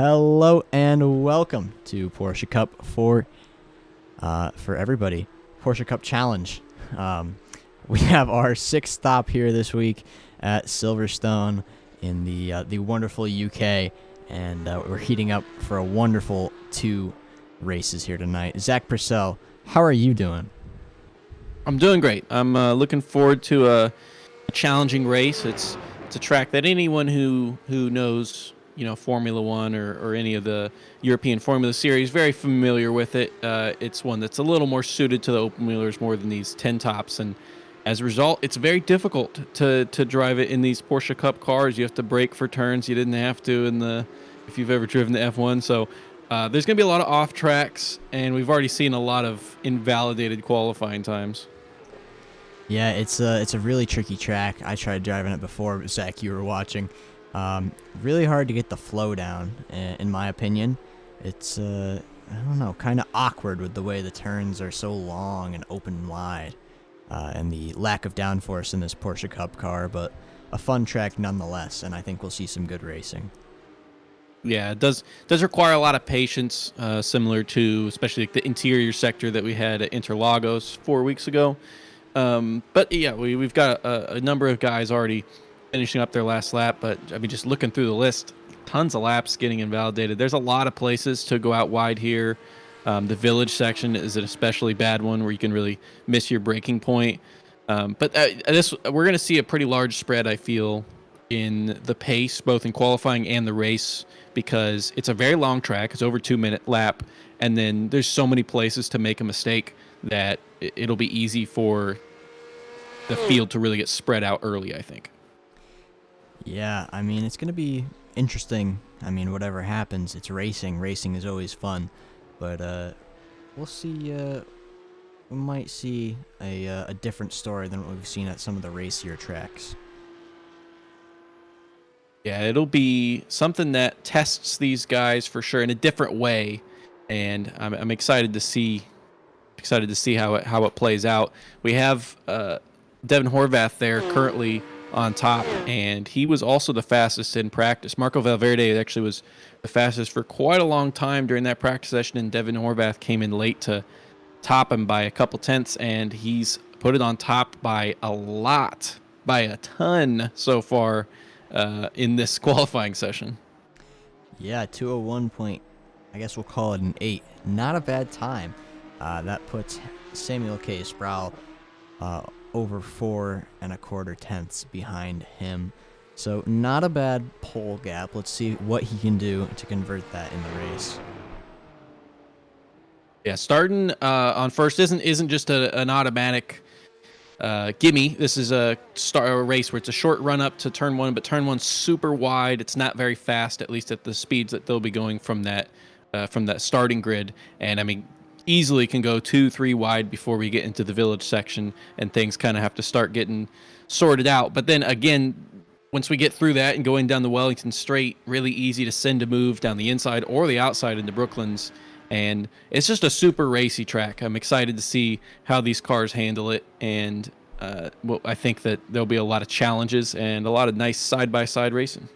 Hello and welcome to Porsche Cup for everybody. Porsche Cup Challenge. We have our sixth stop here this week at Silverstone in the wonderful UK, and we're heating up for a wonderful two races here tonight. Zach Purcell, how are you doing? I'm doing great. I'm looking forward to a challenging race. It's a track that anyone who knows Formula One or any of the European Formula Series very familiar with it. It's one that's a little more suited to the open wheelers more than these 10 tops, and as a result, it's very difficult to drive it in these Porsche Cup cars. You have to brake for turns you didn't have to if you've ever driven the F1. So there's going to be a lot of off tracks, and we've already seen a lot of invalidated qualifying times. Yeah, it's a really tricky track. I tried driving it before, but Zach, you were watching. Really hard to get the flow down, in my opinion. It's I don't know, kind of awkward with the way the turns are so long and open wide, and the lack of downforce in this Porsche Cup car. But a fun track nonetheless, and I think we'll see some good racing. Yeah, it does require a lot of patience, similar to especially like the interior sector that we had at Interlagos 4 weeks ago. But yeah, we've got a number of guys already finishing up their last lap. But I mean, just looking through the list, tons of laps getting invalidated. There's a lot of places to go out wide here. The village section is an especially bad one where you can really miss your braking point. But this we're going to see a pretty large spread, I feel, in the pace, both in qualifying and the race, because it's a very long track. It's over 2 minute lap, and then there's so many places to make a mistake that it'll be easy for the field to really get spread out early, I think. Yeah, I mean, it's going to be interesting. I mean, whatever happens, it's racing. Racing is always fun. But we'll see. We might see a different story than what we've seen at some of the racier tracks. Yeah, it'll be something that tests these guys for sure in a different way, and I'm excited to see how it plays out. We have Devin Horvath there currently on top, and he was also the fastest in practice. Marco Valverde actually was the fastest for quite a long time during that practice session, and Devin Horvath came in late to top him by a couple tenths, and he's put it on top by a lot, by a ton so far in this qualifying session. Yeah, 201 point. I guess we'll call it an 8. Not a bad time. That puts Samuel K. Sproul over 4.25 tenths behind him. So not a bad pole gap. Let's see what he can do to convert that in the race. Yeah, starting on first isn't just an automatic gimme. This is a race where it's a short run up to turn one, but turn one's super wide. It's not very fast, at least at the speeds that they'll be going from that starting grid. And I mean, easily can go 2-3 wide before we get into the village section, and things kind of have to start getting sorted out. But then again, once we get through that and going down the Wellington Straight, really easy to send a move down the inside or the outside into Brooklands. And it's just a super racy track. I'm excited to see how these cars handle it, and I think that there'll be a lot of challenges and a lot of nice side-by-side racing.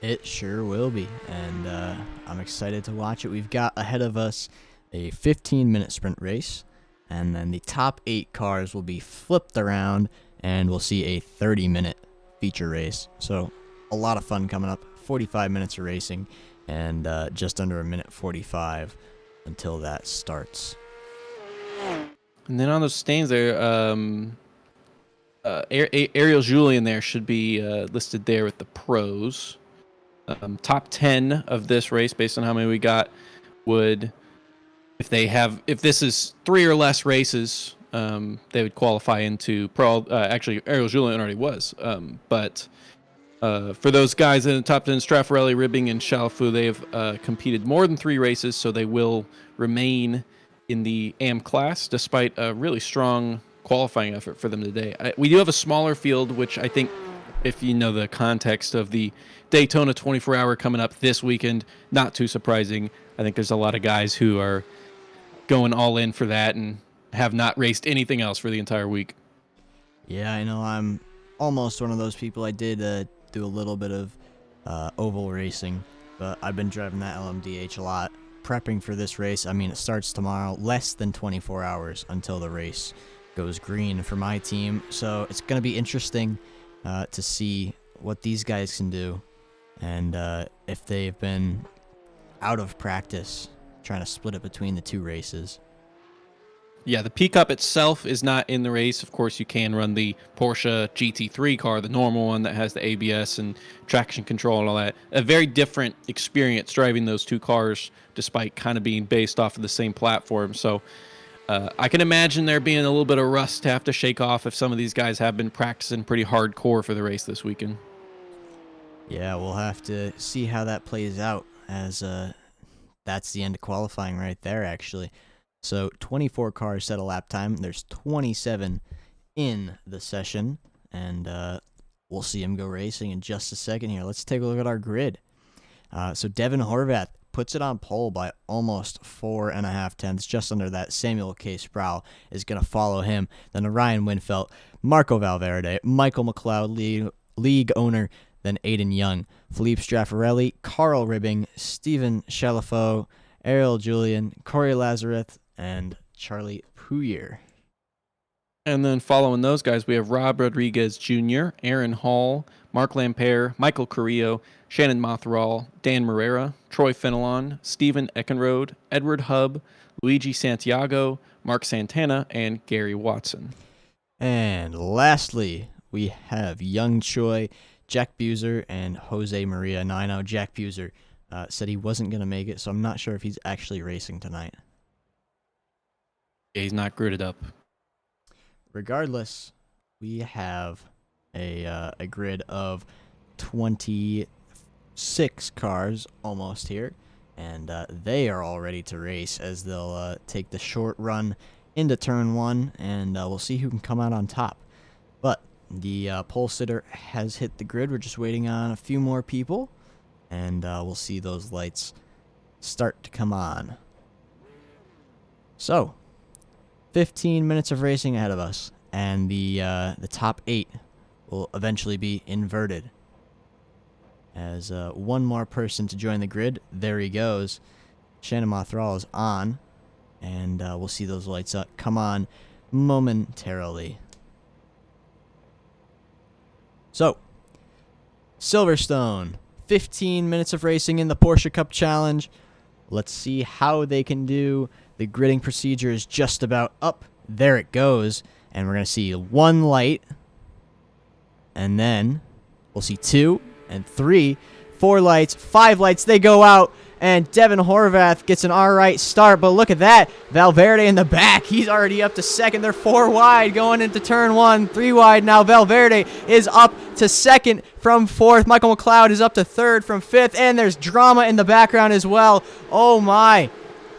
It sure will be, and I'm excited to watch it. We've got ahead of us a 15-minute sprint race, and then the top 8 cars will be flipped around, and we'll see a 30-minute feature race. So a lot of fun coming up. 45 minutes of racing, and just under a minute 45 until that starts. And then on those stands there, Ariel Julian there should be listed there with the pros. Top 10 of this race, based on how many we got, would, if this is 3 or less races, they would qualify into pro. Actually, Ariel Julian already was. But for those guys in the top 10, Straffarelli, Ribbing, and Chalfou, they have competed more than 3 races, so they will remain in the AM class, despite a really strong qualifying effort for them today. We do have a smaller field, which I think, if you know the context of the Daytona 24-hour coming up this weekend, not too surprising. I think there's a lot of guys who are going all in for that and have not raced anything else for the entire week. Yeah, I know. I'm almost one of those people. I did do a little bit of oval racing but I've been driving that LMDH a lot, prepping for this race. I mean, it starts tomorrow, less than 24 hours until the race goes green for my team. So it's going to be interesting to see what these guys can do, and if they've been out of practice trying to split it between the two races. Yeah, the P-Cup itself is not in the race. Of course, you can run the Porsche GT3 car, the normal one that has the ABS and traction control and all that. A very different experience driving those two cars, despite kind of being based off of the same platform. So I can imagine there being a little bit of rust to have to shake off if some of these guys have been practicing pretty hardcore for the race this weekend. Yeah, we'll have to see how that plays out, as that's the end of qualifying right there, actually. So 24 cars set a lap time. There's 27 in the session, and we'll see him go racing in just a second here. Let's take a look at our grid. So Devin Horvath puts it on pole by almost 4.5 tenths, just under that. Samuel K. Sproul is going to follow him. Then Ryan Winfelt, Marco Valverde, Michael McLeod, league owner, then Aiden Young, Philippe Straffarelli, Carl Ribbing, Stephen Chalafo, Ariel Julian, Corey Lazareth, and Charlie Pouyer. And then following those guys, we have Rob Rodriguez Jr., Aaron Hall, Mark Lampere, Michael Carrillo, Shannon Mothral, Dan Morera, Troy Fenelon, Stephen Eckenrode, Edward Hubb, Luigi Santiago, Mark Santana, and Gary Watson. And lastly, we have Young Choi, Jack Buser, and Jose Maria. Now, I know Jack Buser said he wasn't going to make it, so I'm not sure if he's actually racing tonight. Yeah, he's not gridded up. Regardless, we have a grid of 26 cars almost here, and they are all ready to race, as they'll take the short run into turn one, and we'll see who can come out on top. But the pole sitter has hit the grid. We're just waiting on a few more people, and we'll see those lights start to come on. So 15 minutes of racing ahead of us, and the top 8 will eventually be inverted. As one more person to join the grid. There he goes. Shannon Mothral is on, and we'll see those lights come on momentarily. So, Silverstone, 15 minutes of racing in the Porsche Cup Challenge. Let's see how they can do. The gridding procedure is just about up. There it goes. And we're going to see 1 light. And then we'll see 2 and 3, 4 lights, 5 lights. They go out. And Devin Horvath gets an all-right start. But look at that. Valverde in the back. He's already up to second. They're 4 wide going into turn 1. 3 wide now. Valverde is up to second from 4th. Michael McLeod is up to 3rd from 5th. And there's drama in the background as well. Oh, my.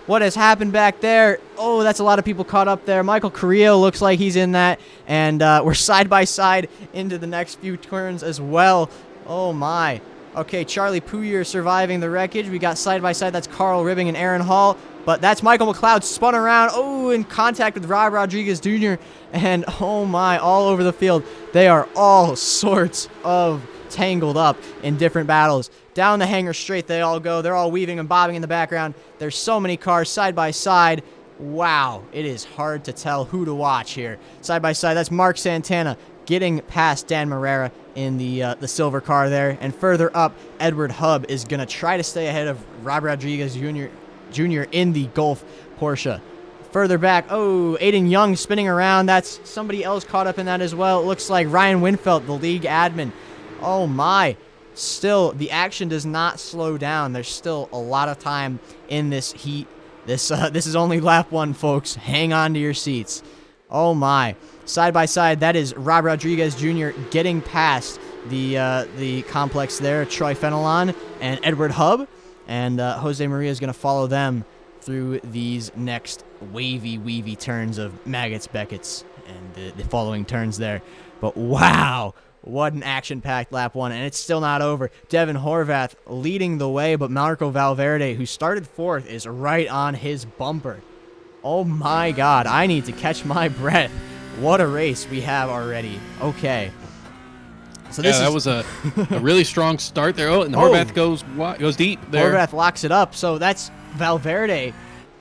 What has happened back there? Oh, that's a lot of people caught up there. Michael Carrillo looks like he's in that. And we're side by side into the next few turns as well. Oh, my. Okay, Charlie Pouyer surviving the wreckage. We got side by side. That's Carl Ribbing and Aaron Hall. But that's Michael McLeod spun around. Oh, in contact with Rob Rodriguez Jr. And oh, my, all over the field. They are all sorts of tangled up in different battles. Down the hangar straight they all go. They're all weaving and bobbing in the background. There's so many cars side by side. Wow, it is hard to tell who to watch here. Side by side, that's Mark Santana getting past Dan Morera in the silver car there. And further up, Edward Hubb is going to try to stay ahead of Rob Rodriguez Jr. in the Golf Porsche. Further back, oh, Aiden Young spinning around. That's somebody else caught up in that as well. It looks like Ryan Winfelt, the league admin. Oh, my. Still, the action does not slow down. There's still a lot of time in this heat. This is only lap 1, folks. Hang on to your seats. Oh, my. Side by side, that is Rob Rodriguez Jr. getting past the complex there. Troy Fenelon and Edward Hubb. And Jose Maria is going to follow them through these next wavy turns of Maggots, Beckett's, and the following turns there. But wow. What an action-packed lap 1, and it's still not over. Devin Horvath leading the way, but Marco Valverde, who started 4th, is right on his bumper. Oh my God, I need to catch my breath. What a race we have already. Okay. So Yeah, this that is was a really strong start there. Oh, and Oh. Horvath goes deep there. Horvath locks it up. So that's Valverde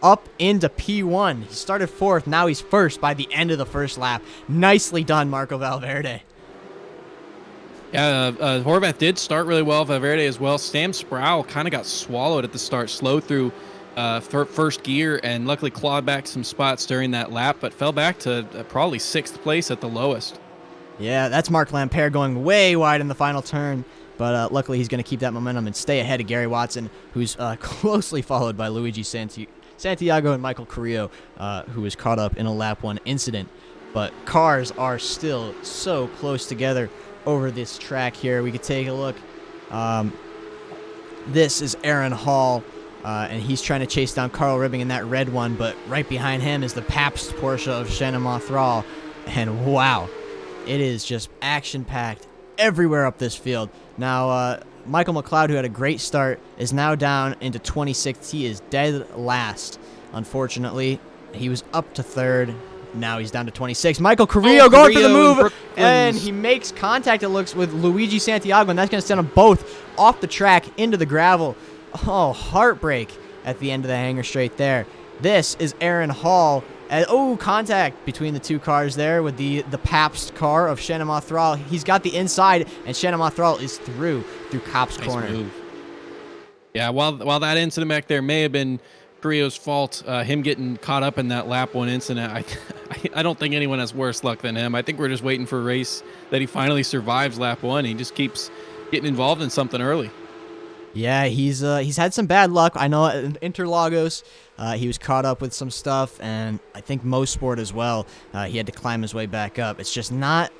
up into P1. He started 4th. Now he's 1st by the end of the first lap. Nicely done, Marco Valverde. Yeah, Horvath did start really well. Valverde as well. Sam Sproul kind of got swallowed at the start, slow through first gear, and luckily clawed back some spots during that lap, but fell back to probably 6th place at the lowest. Yeah, that's Mark Lampere going way wide in the final turn. But luckily, he's going to keep that momentum and stay ahead of Gary Watson, who's closely followed by Luigi Santiago and Michael Carrillo, who was caught up in a lap 1 incident. But cars are still so close together over this track here. We could take a look. This is Aaron Hall, and he's trying to chase down Carl Ribbing in that red one, but right behind him is the Pabst Porsche of Shannon Mothral. And wow, it is just action-packed everywhere up this field. Now, Michael McLeod, who had a great start, is now down into 26th. He is dead last, unfortunately. He was up to 3rd. Now he's down to 26. Michael Carrillo going for the move, and he makes contact, it looks, with Luigi Santiago, and that's going to send them both off the track into the gravel. Oh, heartbreak at the end of the hanger straight there. This is Aaron Hall. Contact between the two cars there with the Pabst car of Shannon Mothral. He's got the inside, and Shannon Mothral is through Kopp's corner. Move. Yeah, while that incident back there may have been Carrillo's fault, him getting caught up in that lap 1 incident, I don't think anyone has worse luck than him. I think we're just waiting for a race that he finally survives lap 1. He just keeps getting involved in something early. Yeah, he's had some bad luck. I know at Interlagos, he was caught up with some stuff, and I think Mosport as well. He had to climb his way back up. It's just not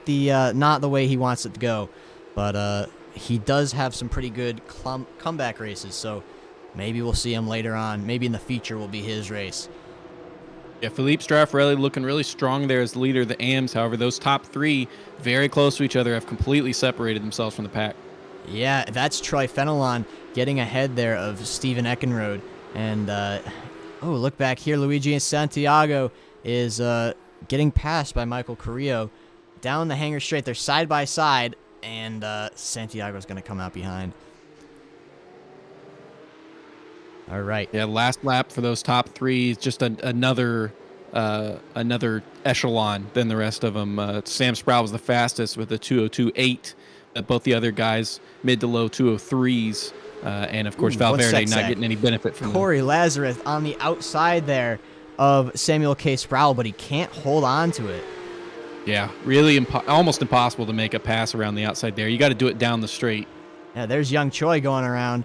the way he wants it to go. But he does have some pretty good comeback races, so maybe we'll see him later on. Maybe in the feature will be his race. Yeah, Philippe Straffarelli looking really strong there as the leader of the AMs. However, those top 3, very close to each other, have completely separated themselves from the pack. Yeah, that's Troy Fenelon getting ahead there of Steven Eckenrode. And, look back here. Luigi Santiago is getting passed by Michael Carrillo. Down the hanger straight. They're side by side, and Santiago's going to come out behind. All right. Yeah, last lap for those top 3 is just another echelon than the rest of them. Sam Sproul was the fastest with a 2:02.8. Both the other guys mid to low 2:03s, and of course Valverde not getting any benefit from Corey Lazarus on the outside there of Samuel K. Sproul, but he can't hold on to it. Yeah, really almost impossible to make a pass around the outside there. You got to do it down the straight. Yeah, there's young Choi going around.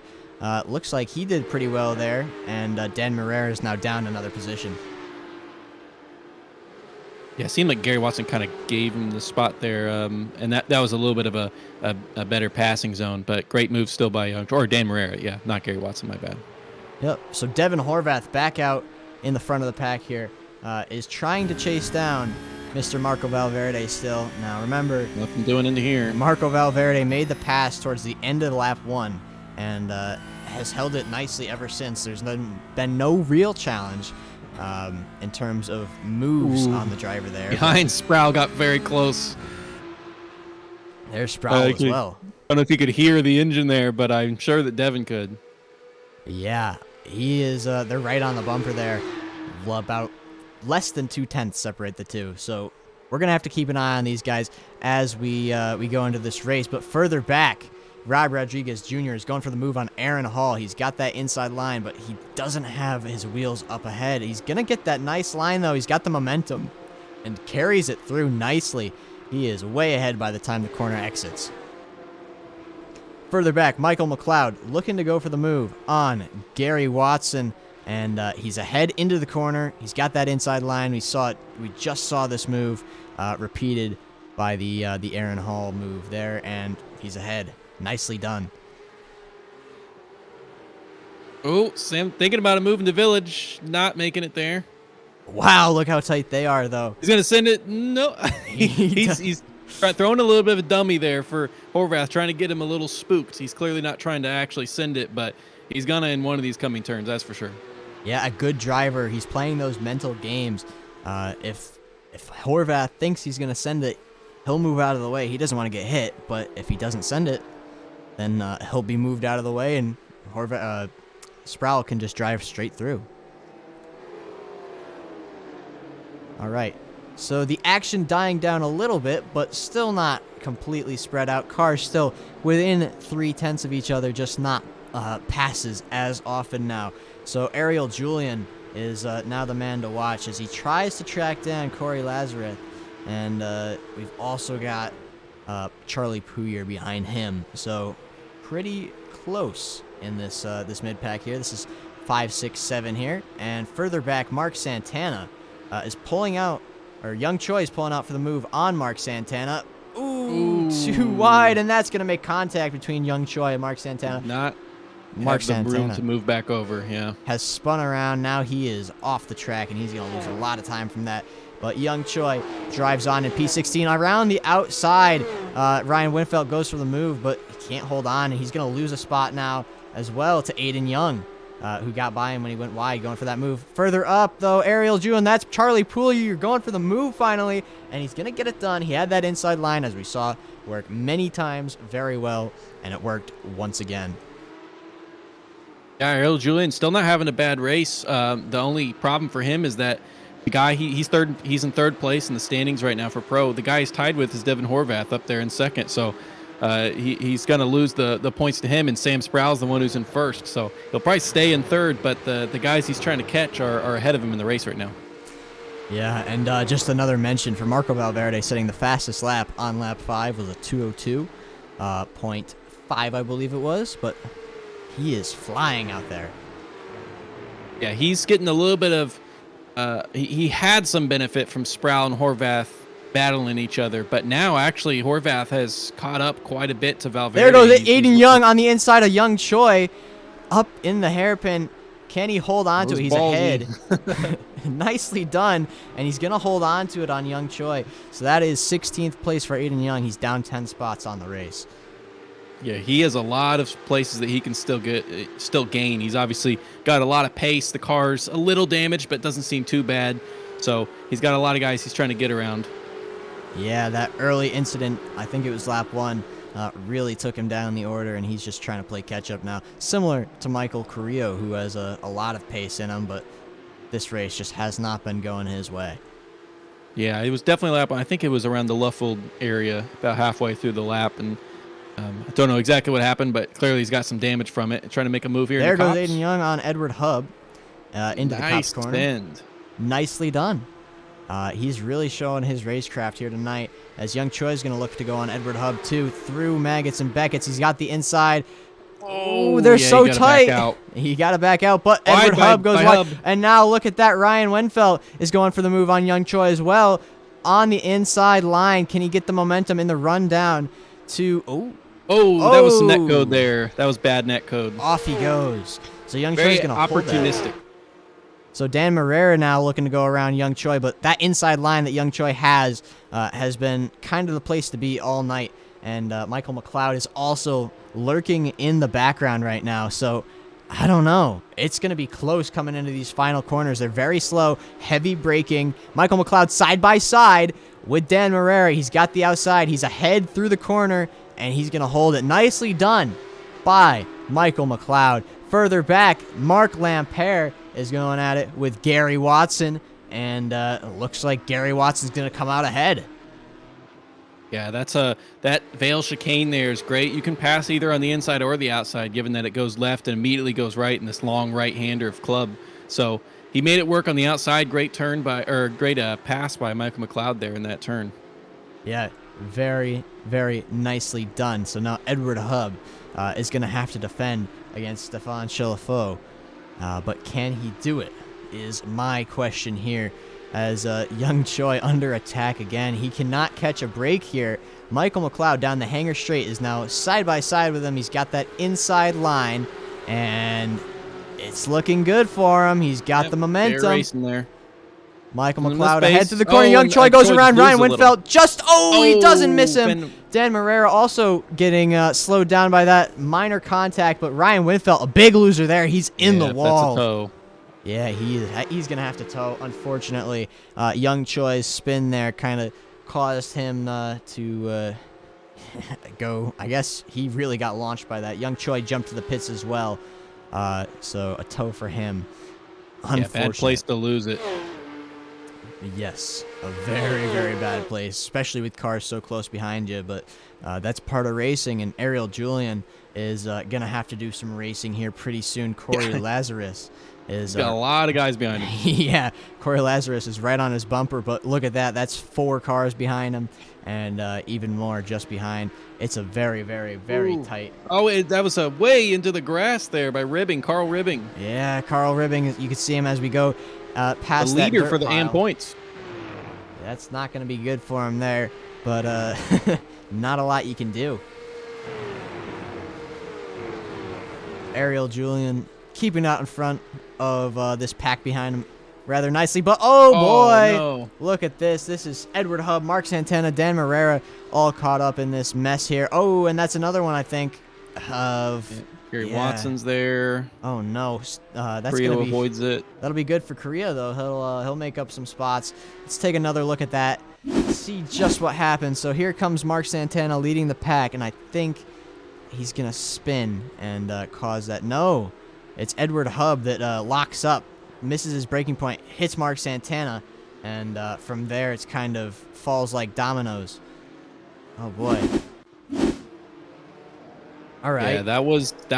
Looks like he did pretty well there, and Dan Marrera is now down another position. Yeah, it seemed like Gary Watson kind of gave him the spot there, and that was a little bit of a better passing zone, but great move still by Dan Marrera. Yeah, not Gary Watson, my bad. Yep, so Devin Horvath back out in the front of the pack here, is trying to chase down Mr. Marco Valverde still. Now remember, Nothing doing into here. Marco Valverde made the pass towards the end of lap 1 and has held it nicely ever since. There's been no real challenge in terms of moves on the driver there. Behind Sproul got very close. There's Sproul as well. I don't know if you could hear the engine there, but I'm sure that Devin could. Yeah, he is. They're right on the bumper there. About less than 2/10 separate the two. So we're gonna have to keep an eye on these guys as we go into this race. But further back, Rob Rodriguez Jr. is going for the move on Aaron Hall. He's got that inside line, but he doesn't have his wheels up ahead. He's going to get that nice line, though. He's got the momentum and carries it through nicely. He is way ahead by the time the corner exits. Further back, Michael McLeod looking to go for the move on Gary Watson, and he's ahead into the corner. He's got that inside line. We just saw this move repeated by the Aaron Hall move there, and he's ahead. Nicely done. Oh, Sam thinking about a move into Village, not making it there. Wow, look how tight they are, though. He's going to send it. No, he's throwing a little bit of a dummy there for Horvath, trying to get him a little spooked. He's clearly not trying to actually send it, but he's going to in one of these coming turns, that's for sure. Yeah, a good driver. He's playing those mental games. If Horvath thinks he's going to send it he'll move out of the way. He doesn't want to get hit, but if he doesn't send it, then he'll be moved out of the way, and Sproul can just drive straight through. All right. So the action dying down a little bit, but still not completely spread out. Cars still within 0.3 of each other, just not passes as often now. So Ariel Julian is now the man to watch as he tries to track down Corey Lazarus. And we've also got Charlie Pouyer behind him. So pretty close in this this mid-pack here. This is 5, 6, 7 here. And further back, Mark Santana is pulling out, or Young Choi is pulling out for the move on Mark Santana. Ooh, too wide, and that's going to make contact between Young Choi and Mark Santana. Not Mark have the room Santana to move back over, yeah. has spun around. Now he is off the track, and he's going to lose a lot of time from that. But Young Choi drives on in P16 around the outside. Ryan Winfeld goes for the move, but he can't hold on, and he's going to lose a spot now as well to Aiden Young, who got by him when he went wide, going for that move. Further up, though, Ariel June, that's Charlie Poulier. You're going for the move finally, and he's going to get it done. He had that inside line, as we saw, work many times very well, and it worked once again. Yeah, Ariel Julian still not having a bad race. The only problem for him is that the guy he's in third place in the standings right now for pro. The guy he's tied with is Devin Horvath up there in second. So he's going to lose the points to him, and Sam Sproul's the one who's in first. So he'll probably stay in third, but the guys he's trying to catch are ahead of him in the race right now. Yeah, and just another mention for Marco Valverde, setting the fastest lap on lap 5 was a 2:02.5, I believe it was, but he is flying out there. Yeah, he's getting a little bit of he had some benefit from Sproul and Horvath battling each other, but now actually Horvath has caught up quite a bit to Valverde. There goes Aiden Young on the inside of Young Choi, up in the hairpin. Can he hold on to it? He's ahead. Nicely done, and he's going to hold on to it on Young Choi. So that is 16th place for Aiden Young. He's down 10 spots on the race. Yeah, he has a lot of places that he can still gain. He's obviously got a lot of pace. The car's a little damaged, but doesn't seem too bad. So he's got a lot of guys he's trying to get around. Yeah, that early incident, I think it was lap 1, really took him down the order, and he's just trying to play catch-up now. Similar to Michael Carrillo, who has a lot of pace in him, but this race just has not been going his way. Yeah, it was definitely lap 1. I think it was around the Luffold area, about halfway through the lap, and I don't know exactly what happened, but clearly he's got some damage from it. Trying to make a move here. There in the goes Cops. Aiden Young on Edward Hub into the Cops corner. Bend. Nicely done. He's really showing his racecraft here tonight, as Young Choi is going to look to go on Edward Hub too, through Maggots and Beckett's. He's got the inside. Oh, they're so tight. He got to back out, but Edward Hub goes wide. And now look at that. Ryan Wenfeld is going for the move on Young Choi as well. On the inside line, can he get the momentum in the rundown to... Oh, that was some net code there. That was bad net code. Off he goes. So Young Choi's going to hold that. Opportunistic. So Dan Marrera now looking to go around Young Choi, but that inside line that Young Choi has been kind of the place to be all night. And Michael McLeod is also lurking in the background right now. So I don't know. It's going to be close coming into these final corners. They're very slow, heavy braking. Michael McLeod side by side with Dan Marrera. He's got the outside. He's ahead through the corner, and he's going to hold it. Nicely done by Michael McLeod. Further back, Mark Lampere is going at it with Gary Watson, and it looks like Gary Watson's going to come out ahead. Yeah, that Vale chicane there is great. You can pass either on the inside or the outside, given that it goes left and immediately goes right in this long right-hander of Club. So he made it work on the outside. Great turn great pass by Michael McLeod there in that turn. Yeah, very, very nicely done. So now Edward Hub is going to have to defend against Stefan Chilafo. But can he do it is my question here, as Young Choi under attack again. He cannot catch a break here. Michael McLeod down the hanger straight is now side by side with him. He's got that inside line, and it's looking good for him. He's got the momentum. They're racing there. Michael McLeod ahead to the corner. Young Choi goes around Ryan Winfeld. He doesn't miss him. Dan Marrera also getting slowed down by that minor contact, but Ryan Winfeld, a big loser there. He's in the wall. That's a toe. Yeah, he's going to have to tow, unfortunately. Young Choi's spin there kind of caused him to go. I guess he really got launched by that. Young Choi jumped to the pits as well. So a tow for him. Yeah, bad place to lose it. Yes, a very, very bad place, especially with cars so close behind you. But that's part of racing, and Ariel Julian is going to have to do some racing here pretty soon. Corey Lazarus is... He's got a lot of guys behind him. Yeah, Corey Lazarus is right on his bumper, but look at that. That's 4 cars behind him, and even more just behind. It's a very, very, very tight... Oh, that was way into the grass there by Ribbing, Carl Ribbing. Yeah, Carl Ribbing. You can see him as we go past the leader that for the pile. AM points. That's not going to be good for him there, but not a lot you can do. Ariel Julian keeping out in front of this pack behind him rather nicely, but oh boy, no. Look at this. This is Edward Hub, Mark Santana, Dan Morera, all caught up in this mess here. Oh, and that's another one, I think, of... Yeah. Gary Watson's there. Oh no, that's Korea gonna be, avoids it. That'll be good for Korea though. He'll make up some spots. Let's take another look at that. See just what happens. So here comes Mark Santana leading the pack, and I think he's gonna spin and cause that. No, it's Edward Hub that locks up, misses his braking point, hits Mark Santana, and from there it's kind of falls like dominoes. Oh boy. All right. Yeah, that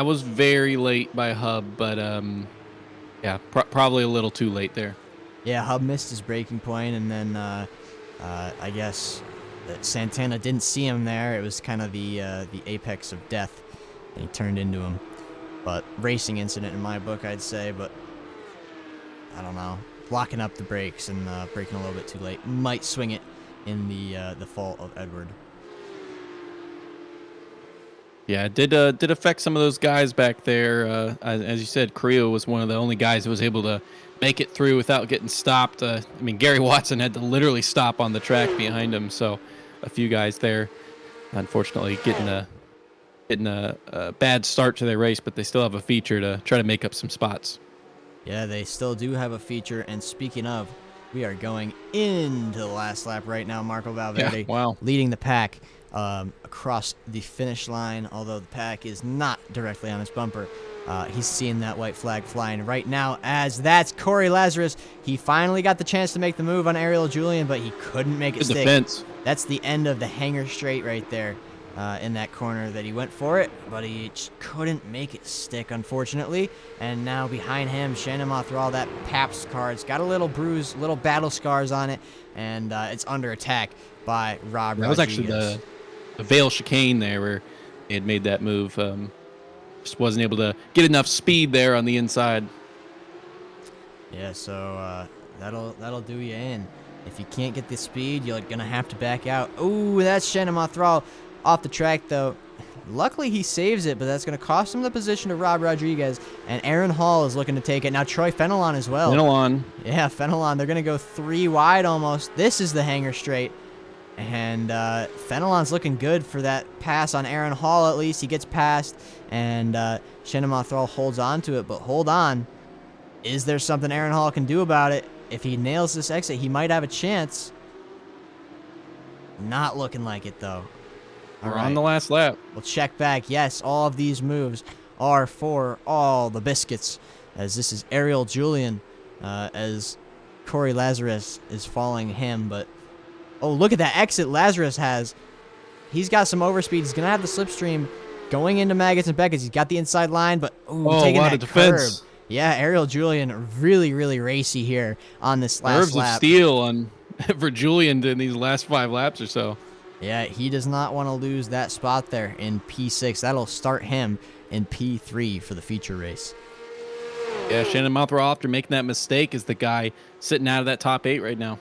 was very late by Hub, but yeah, probably a little too late there. Yeah, Hub missed his braking point, and then I guess that Santana didn't see him there. It was kind of the apex of death, and he turned into him. But racing incident in my book, I'd say. But I don't know, blocking up the brakes and braking a little bit too late might swing it in the fault of Edward. Yeah, it did affect some of those guys back there. As you said, Creo was one of the only guys who was able to make it through without getting stopped. I mean, Gary Watson had to literally stop on the track behind him. So a few guys there, unfortunately, getting a bad start to their race, but they still have a feature to try to make up some spots. Yeah, they still do have a feature. And speaking of, we are going into the last lap right now. Marco Valverde leading the pack across the finish line, although the pack is not directly on his bumper. He's seeing that white flag flying right now, as that's Corey Lazarus. He finally got the chance to make the move on Ariel Julian, but he couldn't make it stick. Defense. That's the end of the hanger straight right there in that corner that he went for it, but he just couldn't make it stick, unfortunately. And now behind him, Shannon Mothral, that Pabst car, it's got a little bruise, little battle scars on it, and it's under attack by Rob Rodriguez. That was actually the Vale chicane there where he had made that move. Just wasn't able to get enough speed there on the inside. Yeah, so that'll do you in. If you can't get the speed, you're gonna have to back out. Ooh, that's Shannon Mothral off the track though. Luckily he saves it, but that's gonna cost him the position to Rob Rodriguez. And Aaron Hall is looking to take it now. Troy Fenelon as well. Fenelon. Yeah, Fenelon. They're gonna go 3 wide almost. This is the hanger straight. And Fenelon's looking good for that pass on Aaron Hall, at least. He gets past, and Shannon Mothral holds on to it. But hold on. Is there something Aaron Hall can do about it? If he nails this exit, he might have a chance. Not looking like it, though. We're on the last lap. We'll check back. Yes, all of these moves are for all the biscuits, as this is Ariel Julian, as Corey Lazarus is following him, but... Oh, look at that exit Lazarus has. He's got some overspeed. He's going to have the slipstream going into Maggots and Beckett's. He's got the inside line, but taking that curb. Yeah, Ariel Julian really, really racy here on this last lap. Nerves of steel for Julian in these last 5 laps or so. Yeah, he does not want to lose that spot there in P6. That'll start him in P3 for the feature race. Yeah, Shannon Mothral, after making that mistake, is the guy sitting out of that top 8 right now.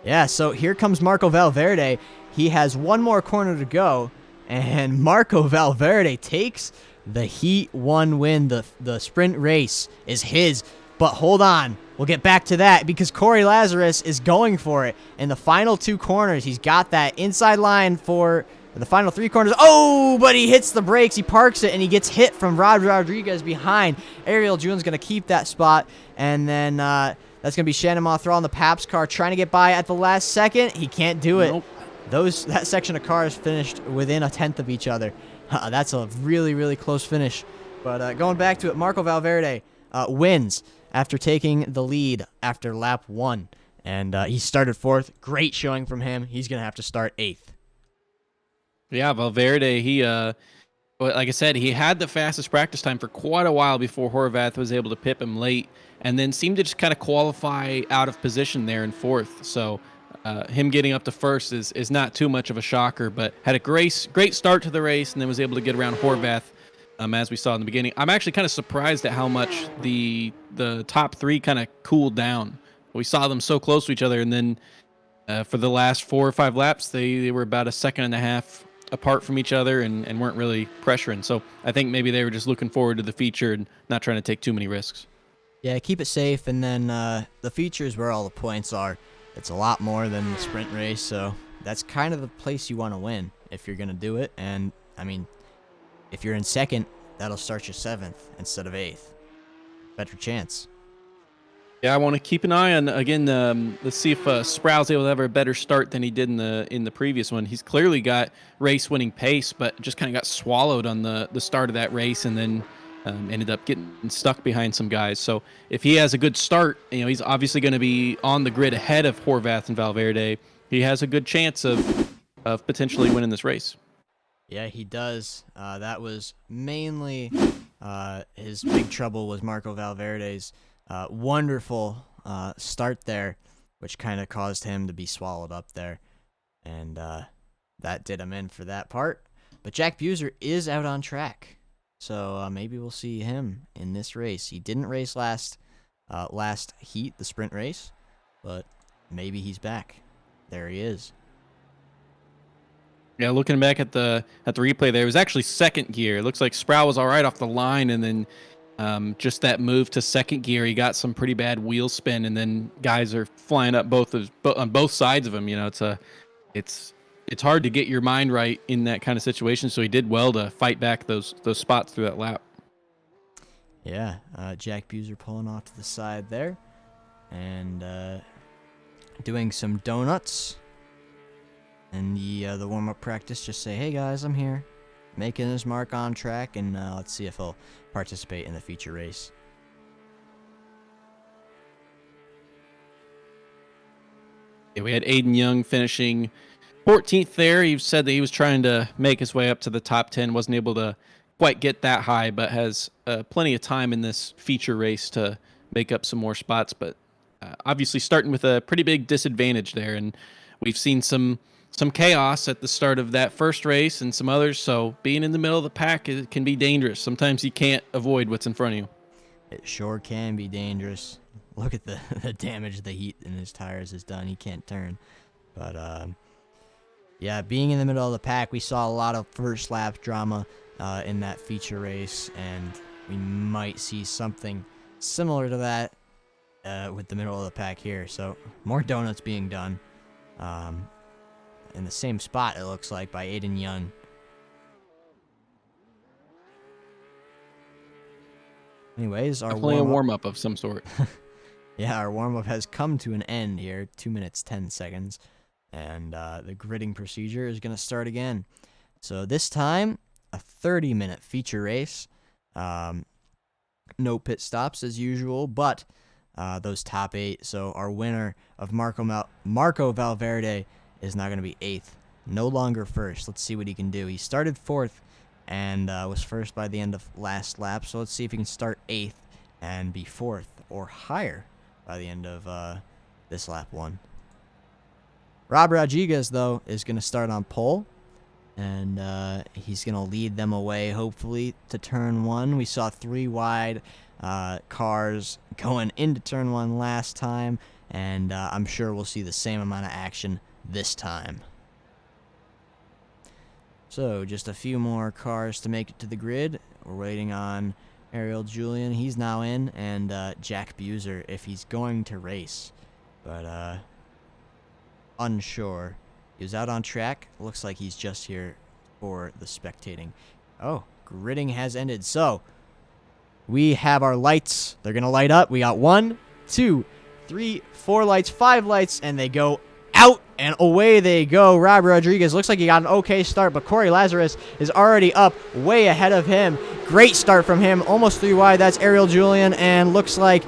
Yeah, so here comes Marco Valverde. He has one more corner to go, and Marco Valverde takes the Heat 1 win. The sprint race is his, but hold on. We'll get back to that because Corey Lazarus is going for it. In the final 2 corners, he's got that inside line for the final 3 corners. Oh, but he hits the brakes. He parks it, and he gets hit from Rod Rodriguez behind. Ariel Julian's going to keep that spot, and then... that's going to be Shannon Mothral in the Pabst car trying to get by at the last second. He can't do it. Nope. that section of cars finished within a tenth of each other. That's a really, really close finish. But going back to it, Marco Valverde wins after taking the lead after lap 1. And he started 4th. Great showing from him. He's going to have to start 8th. Yeah, Valverde, he, like I said, he had the fastest practice time for quite a while before Horvath was able to pip him late, and then seemed to just kind of qualify out of position there in 4th. So him getting up to 1st is not too much of a shocker, but had a great start to the race, and then was able to get around Horvath, as we saw in the beginning. I'm actually kind of surprised at how much the top 3 kind of cooled down. We saw them so close to each other, and then for the last 4 or 5 laps, they were about a second and a half apart from each other and weren't really pressuring. So I think maybe they were just looking forward to the feature and not trying to take too many risks. Yeah, keep it safe, and then the feature is where all the points are. It's a lot more than the sprint race, so that's kind of the place you want to win if you're going to do it. And, I mean, if you're in 2nd, that'll start you 7th instead of 8th. Better chance. Yeah, I want to keep an eye on, again, let's see if Sproul's able to have a better start than he did in the previous one. He's clearly got race-winning pace, but just kind of got swallowed on the start of that race, and then ended up getting stuck behind some guys. So if he has a good start, he's obviously going to be on the grid ahead of Horvath and Valverde. He has a good chance of potentially winning this race. Yeah, he does. That was mainly his big trouble was Marco Valverde's wonderful start there, which kind of caused him to be swallowed up there. And that did him in for that part. But Jack Buser is out on track. So maybe we'll see him in this race. He didn't race last heat, the sprint race, but maybe he's back. There he is. Yeah, looking back at the replay there, it was actually 2nd gear. It looks like Sproul was all right off the line, and then just that move to 2nd gear, he got some pretty bad wheel spin, and then guys are flying up on both sides of him. It's hard to get your mind right in that kind of situation, so he did well to fight back those spots through that lap. Yeah, Jack Buser pulling off to the side there and doing some donuts. And the warm-up practice, just say, hey guys, I'm here. Making his mark on track, and let's see if he'll participate in the feature race. Yeah, we had Aiden Young finishing 14th there. He said that he was trying to make his way up to the top 10. Wasn't able to quite get that high, but has plenty of time in this feature race to make up some more spots. But obviously starting with a pretty big disadvantage there. And we've seen some chaos at the start of that first race and some others. So being in the middle of the pack, it can be dangerous. Sometimes you can't avoid what's in front of you. It sure can be dangerous. Look at the damage the heat in his tires has done. He can't turn. But yeah, being in the middle of the pack, we saw a lot of first lap drama in that feature race, and we might see something similar to that with the middle of the pack here. So more donuts being done in the same spot, it looks like, by Aiden Young. Anyways, our definitely a warm-up of some sort. Yeah, our warm-up has come to an end here, 2 minutes, 10 seconds. And the gridding procedure is going to start again. So this time, a 30-minute feature race. No pit stops as usual, but those top 8. So our winner of Marco Valverde is now going to be 8th. No longer 1st. Let's see what he can do. He started 4th and was 1st by the end of last lap. So let's see if he can start 8th and be 4th or higher by the end of this lap 1. Rob Rodriguez, though, is going to start on pole, and he's going to lead them away, hopefully, to turn 1. We saw 3 wide cars going into turn 1 last time, and I'm sure we'll see the same amount of action this time. So, just a few more cars to make it to the grid. We're waiting on Ariel Julian. He's now in, and Jack Buser, if he's going to race. But, unsure. He was out on track. Looks like he's just here for the spectating. Oh, gridding has ended. So, we have our lights. They're going to light up. We got 1, 2, 3, 4 lights, 5 lights, and they go out, and away they go. Rob Rodriguez looks like he got an okay start, but Corey Lazarus is already up way ahead of him. Great start from him, almost 3 wide. That's Ariel Julian, and looks like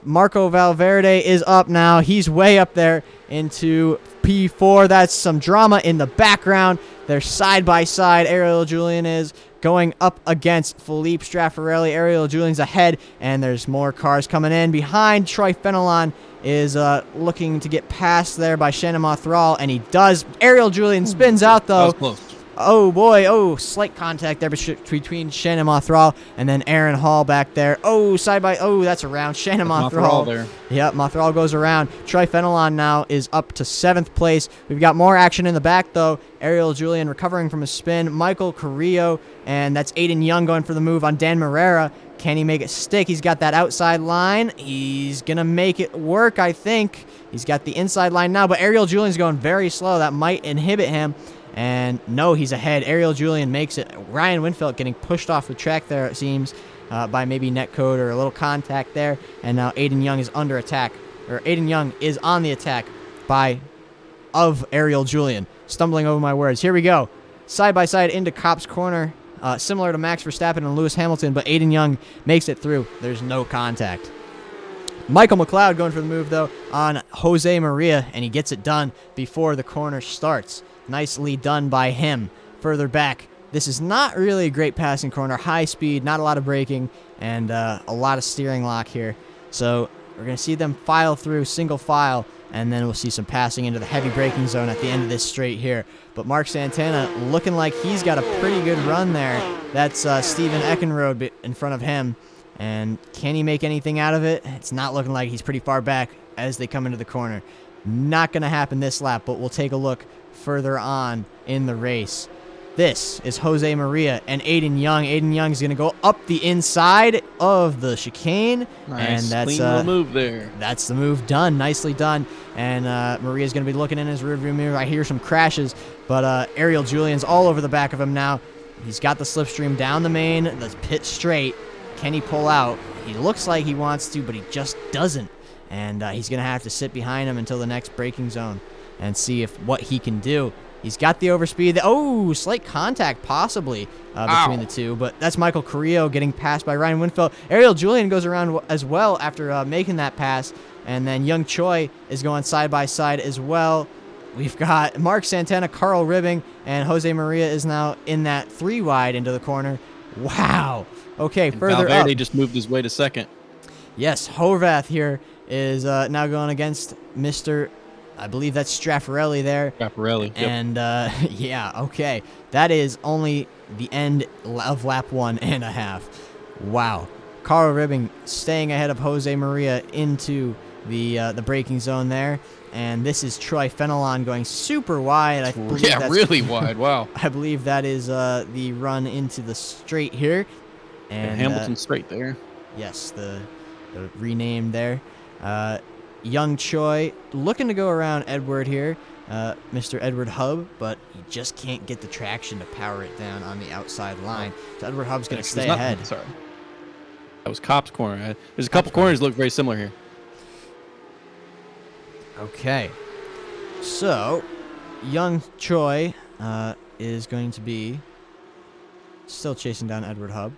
Marco Valverde is up now. He's way up there into P4. That's some drama in the background. They're side by side. Ariel Julian is going up against Felipe Straffarelli. Ariel Julian's ahead, and there's more cars coming in. Behind, Troy Fenelon is looking to get past there by Shannon Mothral, and he does. Ariel Julian spins out, though. That was close. Oh, boy. Oh, slight contact there between Shannon Mothral and then Aaron Hall back there. Oh, side by. Oh, that's around. Shannon Mothral. There. Yep, Mothral goes around. Troy Fenelon now is up to 7th place. We've got more action in the back, though. Ariel Julian recovering from a spin. Michael Carrillo, and that's Aiden Young going for the move on Dan Marrera. Can he make it stick? He's got that outside line. He's going to make it work, I think. He's got the inside line now, but Ariel Julian's going very slow. That might inhibit him. And no, he's ahead. Ariel Julian makes it. Ryan Winfeld getting pushed off the track there, it seems, by maybe netcode or a little contact there. And now Aiden Young is under attack. Or Aiden Young is on the attack of Ariel Julian. Stumbling over my words. Here we go. Side by side into Cop's corner. Similar to Max Verstappen and Lewis Hamilton, but Aiden Young makes it through. There's no contact. Michael McLeod going for the move, though, on Jose Maria, and he gets it done before the corner starts. Nicely done by him. Further back, this is not really a great passing corner. High speed, not a lot of braking, and a lot of steering lock here. So we're going to see them file through single file, and then we'll see some passing into the heavy braking zone at the end of this straight here. But Mark Santana looking like he's got a pretty good run there. That's Steven Eckenrode in front of him. And can he make anything out of it? It's not looking like. He's pretty far back as they come into the corner. Not going to happen this lap, but we'll take a look further on in the race. This is Jose Maria and Aiden Young. Aiden Young is going to go up the inside of the chicane. Nice, and that's clean little move there. That's the move done. Nicely done. And Maria's going to be looking in his rearview mirror. I hear some crashes, but Ariel Julian's all over the back of him now. He's got the slipstream down the main, the pit straight. Can he pull out? He looks like he wants to, but he just doesn't. And he's going to have to sit behind him until the next braking zone and see what he can do. He's got the overspeed. Oh, slight contact possibly between the two, but that's Michael Carrillo getting passed by Ryan Winfeld. Ariel Julian goes around as well after making that pass, and then Young Choi is going side by side as well. We've got Mark Santana, Carl Ribbing, and Jose Maria is now in that 3 wide into the corner. Wow. Okay, and further Valverde up. just moved his way to second. Yes, Horvath here is now going against Mr. I believe that's Straffarelli there. Straffarelli, yep. And, yeah, okay. That is only the end of lap 1.5. Wow. Carl Ribbing staying ahead of Jose Maria into the braking zone there. And this is Troy Fenelon going super wide. I believe that's really wide. Wow. I believe that is the run into the straight here. And Hamilton straight there. Yes, the rename there. Young Choi looking to go around Edward here, Mr. Edward Hub, but he just can't get the traction to power it down on the outside line. So Edward Hub's going to stay ahead. Sorry. That was Cop's corner. There's a couple corners that look very similar here. Okay. So, Young Choi is going to be still chasing down Edward Hub.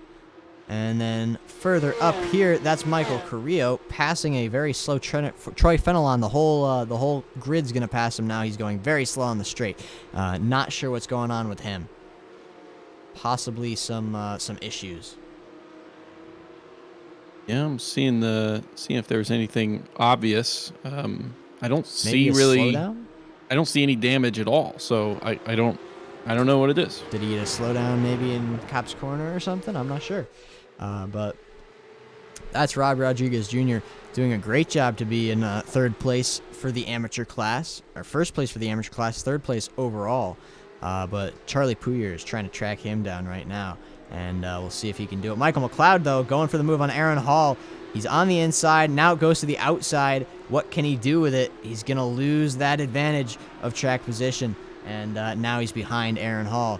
And then further up here, that's Michael Carrillo passing a very slow Troy Fenelon. The whole grid's going to pass him now. He's going very slow on the straight. Not sure what's going on with him. Possibly some issues. Yeah, I'm seeing if there's anything obvious. I don't see Maybe a really. slowdown? I don't see any damage at all. So I don't know what it is. Did he get a slowdown maybe in Cop's corner or something? I'm not sure. But that's Rob Rodriguez Jr. doing a great job to be in third place for the amateur class, or first place for the amateur class, third place overall. But Charlie Pouyer is trying to track him down right now, and we'll see if he can do it. Michael McLeod, though, going for the move on Aaron Hall. He's on the inside. Now it goes to the outside. What can he do with it? He's going to lose that advantage of track position, and now he's behind Aaron Hall.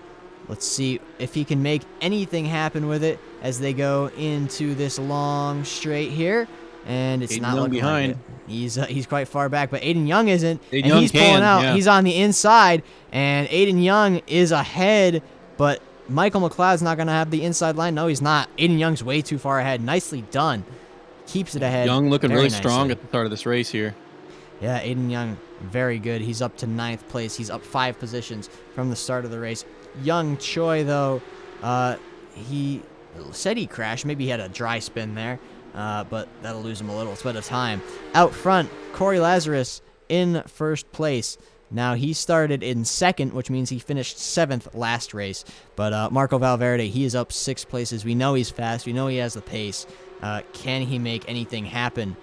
Let's see if he can make anything happen with it as they go into this long straight here. and it's Aiden not Young looking behind. like it. He's quite far back, but Aiden Young isn't, Aiden and Young he's pulling out. yeah. He's on the inside, and Aiden Young is ahead, but Michael McLeod's not going to have the inside line. No, he's not. Aiden Young's way too far ahead. Nicely done. Keeps it ahead. Young looking very really nicely. strong at the start of this race here. Yeah, Aiden Young, very good. He's up to 9th place. He's up 5 positions from the start of the race. Young Choi, though, he said he crashed. Maybe he had a dry spin there, but that'll lose him a little bit of time. Out front, Corey Lazarus in first place. Now, he started in 2nd, which means he finished 7th last race. But Marco Valverde, he is up 6 places. We know he's fast. We know he has the pace. Can he make anything happen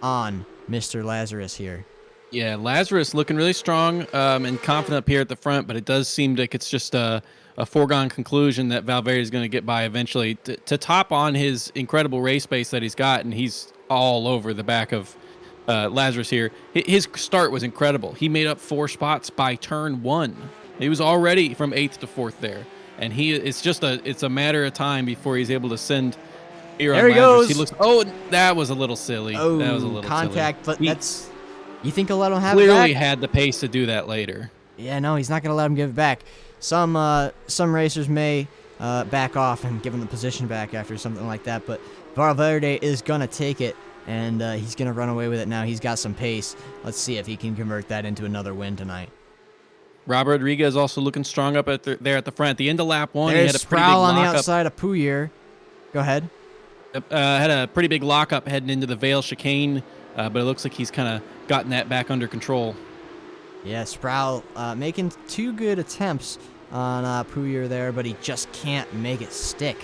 on Mr. Lazarus here? Yeah, Lazarus looking really strong and confident up here at the front, but it does seem like it's just a foregone conclusion that Valverde is going to get by eventually to top on his incredible race pace that he's got, and he's all over the back of Lazarus here. His start was incredible. He made up 4 spots by turn 1. He was already from 8th to 4th there, and it's a matter of time before he's able to send. There he goes. He looks. Oh, that was a little silly. Oh, that was a little contact, silly. but that's. You think he'll let him have it Clearly back? had the pace to do that later. Yeah, no, he's not going to let him give it back. Some racers may back off and give him the position back after something like that, but Valverde is going to take it, and he's going to run away with it now. He's got some pace. Let's see if he can convert that into another win tonight. Rob Rodriguez also looking strong up there at the front. At the end of lap 1, There's he had a pretty big Sproul on the lockup. outside of Pouillier. Go ahead. Had a pretty big lockup heading into the Vale chicane, but it looks like he's kind of gotten that back under control. Yeah, Sproul making 2 good attempts on Pouillier there, but he just can't make it stick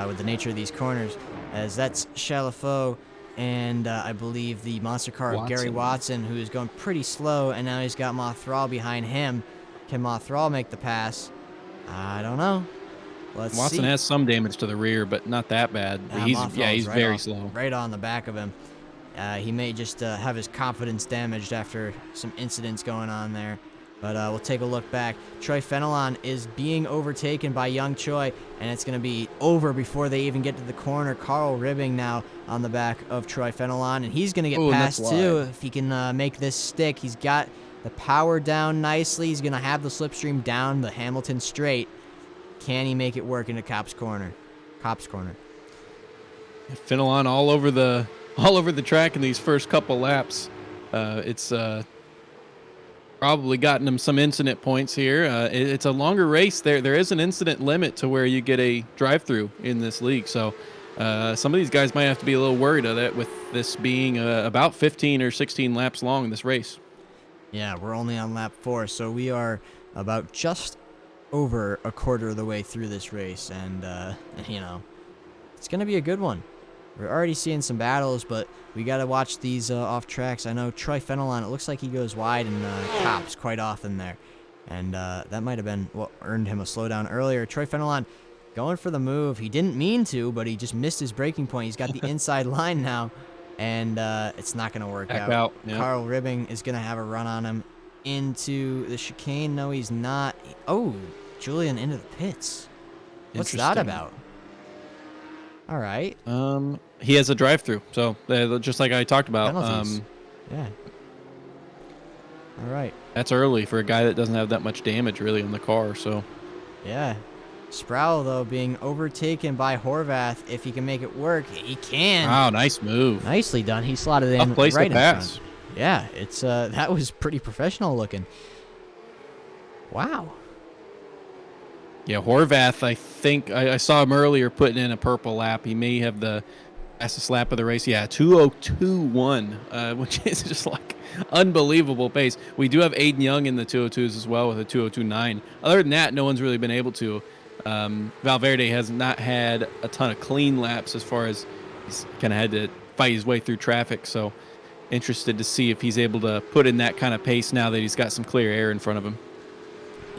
with the nature of these corners, as that's Chalifot and I believe the monster car of Gary Watson, who is going pretty slow, and now he's got Mothral behind him. Can Mothral make the pass? I don't know. Let's Watson see. has some damage to the rear, but not that bad. He's right very slow. Right on the back of him. He may just have his confidence damaged after some incidents going on there. But we'll take a look back. Troy Fenelon is being overtaken by Young Choi, and it's going to be over before they even get to the corner. Carl Ribbing now on the back of Troy Fenelon, and he's going to get past too if he can make this stick. He's got the power down nicely. He's going to have the slipstream down the Hamilton straight. Can he make it work into Cop's corner? Cop's corner. Fenelon all over the track in these first couple laps. It's probably gotten him some incident points here. It's a longer race. There is an incident limit to where you get a drive-through in this league. So some of these guys might have to be a little worried of that with this being about 15 or 16 laps long in this race. Yeah, we're only on lap 4, so we are about just over a quarter of the way through this race, and it's gonna be a good one. We're already seeing some battles, but we gotta watch these off tracks. I know Troy Fenelon, it looks like he goes wide in Cops quite often there, and that might have been what earned him a slowdown earlier. Troy Fenelon going for the move. He didn't mean to, but he just missed his braking point. He's got the inside line now, and it's not gonna work out. Yeah. Carl Ribbing is gonna have a run on him into the chicane. No, he's not. Oh, Julian into the pits. What's that about? All right. He has a drive-through, so just like I talked about. Yeah. All right. That's early for a guy that doesn't have that much damage really on the car. So. Yeah. Sproul, though, being overtaken by Horvath. If he can make it work, he can. Wow, nice move. Nicely done. He slotted in Tough place right to in pass. front. Yeah, it's that was pretty professional looking. Wow. Yeah, Horvath, I think I saw him earlier putting in a purple lap. He may have the fastest lap of the race. Yeah, 2:02.1, which is just like unbelievable pace. We do have Aiden Young in the 202s as well with a 2:02.9. Other than that, no one's really been able to. Valverde has not had a ton of clean laps as far as he's kind of had to fight his way through traffic. So interested to see if he's able to put in that kind of pace now that he's got some clear air in front of him.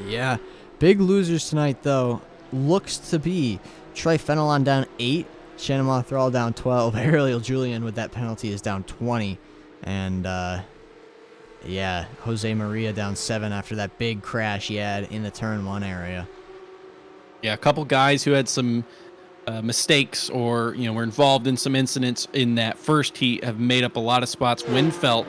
Yeah. Big losers tonight, though, looks to be Troy Fenelon down 8, Shannon Mothral down 12, Ariel Julian with that penalty is down 20, and yeah, Jose Maria down 7 after that big crash he had in the turn 1 area. Yeah, a couple guys who had some mistakes or were involved in some incidents in that first heat have made up a lot of spots. Winfelt,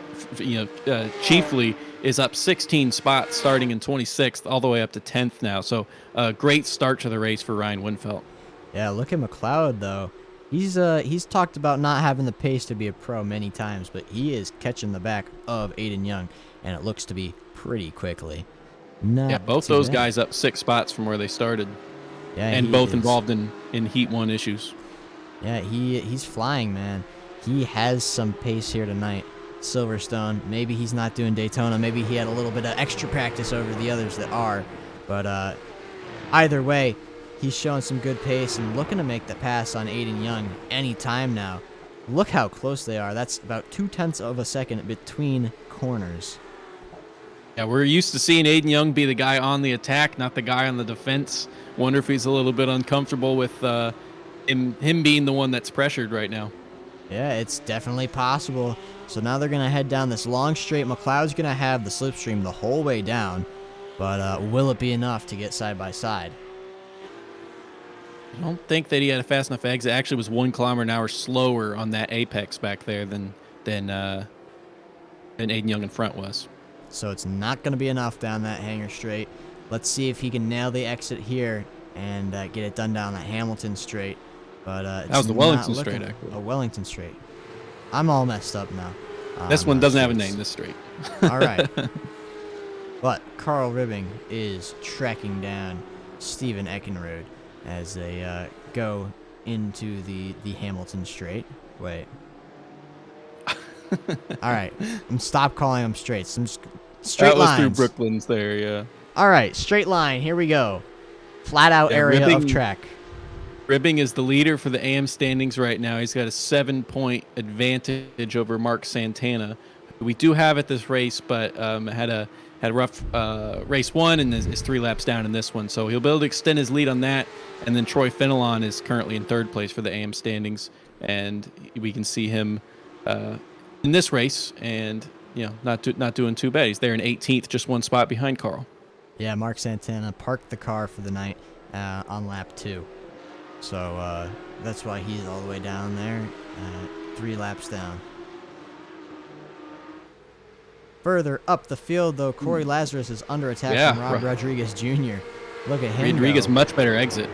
chiefly is up 16 spots starting in 26th all the way up to 10th now. So great start to the race for Ryan Winfelt. Yeah, look at McLeod though. He's talked about not having the pace to be a pro many times, but he is catching the back of Aiden Young, and it looks to be pretty quickly. Yeah, both those guys up 6 spots from where they started. Yeah, and both involved in Heat 1 issues. Yeah, he's flying, man. He has some pace here tonight. Silverstone, maybe he's not doing Daytona. Maybe he had a little bit of extra practice over the others that are. But either way, he's showing some good pace and looking to make the pass on Aiden Young any time now. Look how close they are. That's about 0.2 of a second between corners. Yeah, we're used to seeing Aiden Young be the guy on the attack, not the guy on the defense. Wonder if he's a little bit uncomfortable with him being the one that's pressured right now. Yeah, it's definitely possible. So now they're going to head down this long straight. McLeod's going to have the slipstream the whole way down. But will it be enough to get side by side? I don't think that he had a fast enough exit. Actually, was 1 kilometer an hour slower on that apex back there than Aiden Young in front was. So it's not going to be enough down that hanger straight. Let's see if he can nail the exit here and get it done down that Hamilton straight. But that was the Wellington straight, actually. A Wellington straight. I'm all messed up now. This one doesn't have a name, this straight. All right. But Carl Ribbing is tracking down Steven Eckenrode as they go into the Hamilton straight. Wait. All right. Stop calling them straights. Some straight lines. That was through Brooklands there, yeah. All right, straight line. Here we go. Flat out area of track. Ribbing is the leader for the AM standings right now. He's got a 7-point advantage over Mark Santana. We do have at this race, but had a rough race 1 and is 3 laps down in this one. So he'll be able to extend his lead on that. And then Troy Fenelon is currently in 3rd place for the AM standings, and we can see him in this race, and not doing too bad. He's there in 18th, just 1 spot behind Carl. Yeah, Mark Santana parked the car for the night on lap 2. So that's why he's all the way down there, 3 laps down. Further up the field, though, Corey Lazarus is under attack from Rob Rodriguez Jr. Look at him. Rodriguez, much better exit.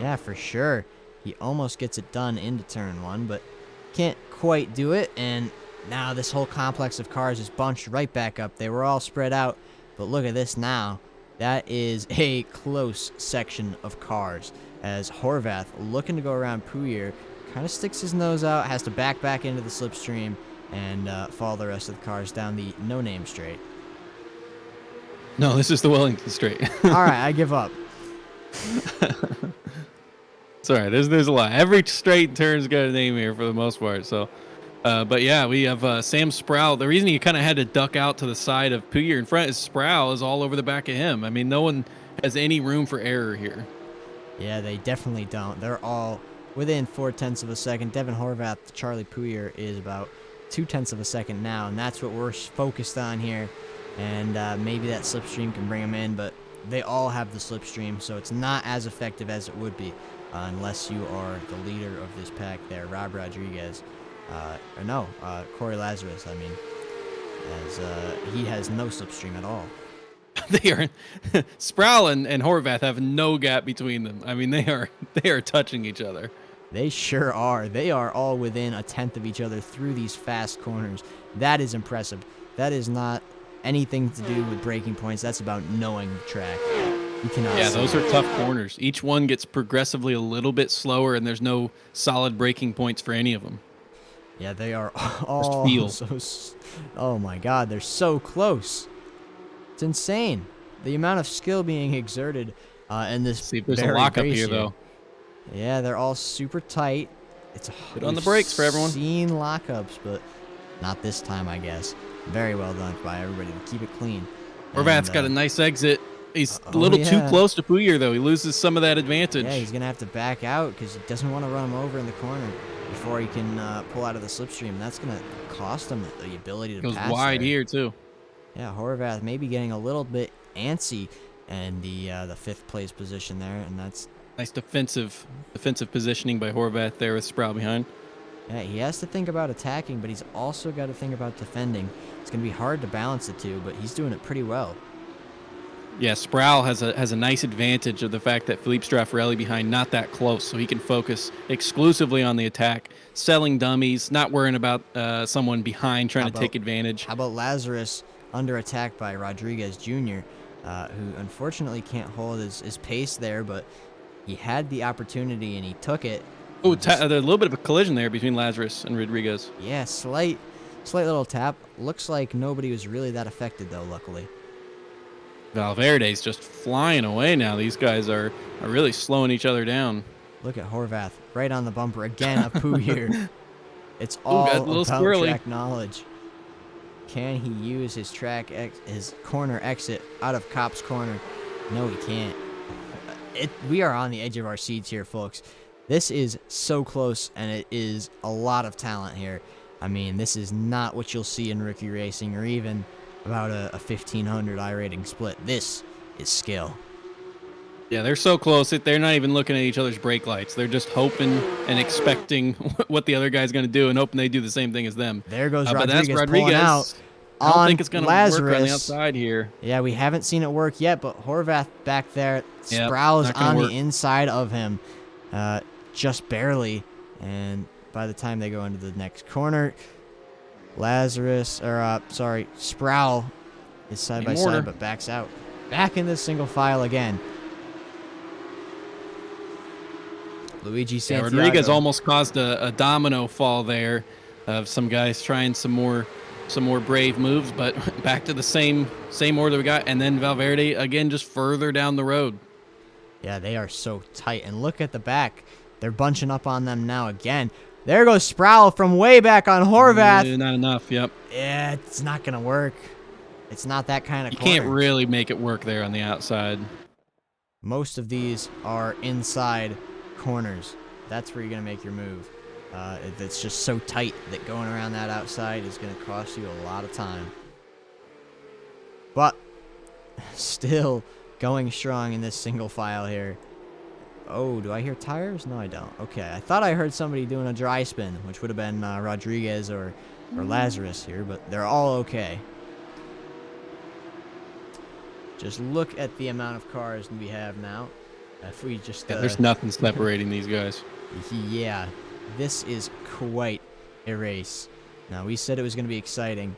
Yeah, for sure. He almost gets it done into turn 1, but can't quite do it. And now this whole complex of cars is bunched right back up. They were all spread out, but look at this now. That is a close section of cars as Horvath, looking to go around Pouillet, kind of sticks his nose out, has to back into the slipstream and follow the rest of the cars down the no-name straight. No, this is the Wellington straight. All right, I give up. Sorry, there's a lot. Every straight turn's got a name here for the most part. So, but yeah, we have Sam Sproul. The reason you kind of had to duck out to the side of Pouillet in front is Sproul is all over the back of him. I mean, no one has any room for error here. Yeah, they definitely don't. They're all within 0.4 of a second. Devin Horvath, Charlie Pouillet is about 0.2 of a second now, and that's what we're focused on here. And maybe that slipstream can bring them in, but they all have the slipstream, so it's not as effective as it would be unless you are the leader of this pack there, Rob Rodriguez. Corey Lazarus, I mean, as he has no slipstream at all. They are Sproul and Horvath have no gap between them. I mean, they are touching each other. They sure are. They are all within 1/10 of each other through these fast corners. That is impressive. That is not anything to do with breaking points. That's about knowing the track. You cannot. Yeah, those are tough corners. Each one gets progressively a little bit slower, and there's no solid breaking points for any of them. Yeah, they are all oh my God, they're so close. It's insane. The amount of skill being exerted in this. See if there's a lockup here, though. Yeah, they're all super tight. It's Put on the brakes for everyone. Seen lockups, but not this time, I guess. Very well done by everybody to keep it clean. Horvath's got a nice exit. He's a little too close to Pouillet, though. He loses some of that advantage. Yeah, he's going to have to back out because he doesn't want to run him over in the corner before he can pull out of the slipstream. That's going to cost him the ability to pass. Goes wide there. here, too. Yeah, Horvath maybe getting a little bit antsy in the 5th place position there, and that's Nice defensive positioning by Horvath there with Sproul behind. Yeah, he has to think about attacking, but he's also got to think about defending. It's going to be hard to balance the two, but he's doing it pretty well. Yeah, Sproul has a nice advantage of the fact that Philippe Straffarelli behind not that close, so he can focus exclusively on the attack, selling dummies, not worrying about someone behind trying to take advantage. How about Lazarus under attack by Rodriguez Jr., who unfortunately can't hold his pace there, but he had the opportunity and he took it. Oh, there's a little bit of a collision there between Lazarus and Rodriguez. Yeah, slight little tap. Looks like nobody was really that affected, though, luckily. Valverde's just flying away now. These guys are really slowing each other down. Look at Horvath right on the bumper again. A poo here. It's all about track knowledge. Can he use his his corner exit out of Cop's corner? No, he can't. We are on the edge of our seats here, folks. This is so close, and it is a lot of talent here. I mean, this is not what you'll see in rookie racing or even about a 1500 iRating split. This is skill. Yeah, they're so close that they're not even looking at each other's brake lights. They're just hoping and expecting what the other guy's going to do and hoping they do the same thing as them. There goes But Rodriguez, that's Rodriguez pulling out I don't on think it's going to work on the outside here. Yeah, we haven't seen it work yet, but Horvath back there. Yep, Sproul's on work. the inside of him, just barely. And by the time they go into the next corner, Sproul is side by side, but backs out. Back in this single file again. Luigi Santiago. Rodriguez almost caused a domino fall there of some guys trying some more brave moves, but back to the same order we got, and then Valverde again just further down the road. Yeah, they are so tight, and look at the back. They're bunching up on them now again. There goes Sproul from way back on Horvath. Not enough, yep. Yeah, it's not going to work. It's not that kind of corner. You can't really make it work there on the outside. Most of these are inside corners. That's where you're going to make your move. It's just so tight that going around that outside is going to cost you a lot of time. But still going strong in this single file here. Oh, do I hear tires? No, I don't. Okay, I thought I heard somebody doing a dry spin, which would have been Rodriguez or Lazarus here, but they're all okay. Just look at the amount of cars we have now. If we just there's nothing separating these guys. Yeah, this is quite a race. Now, we said it was going to be exciting.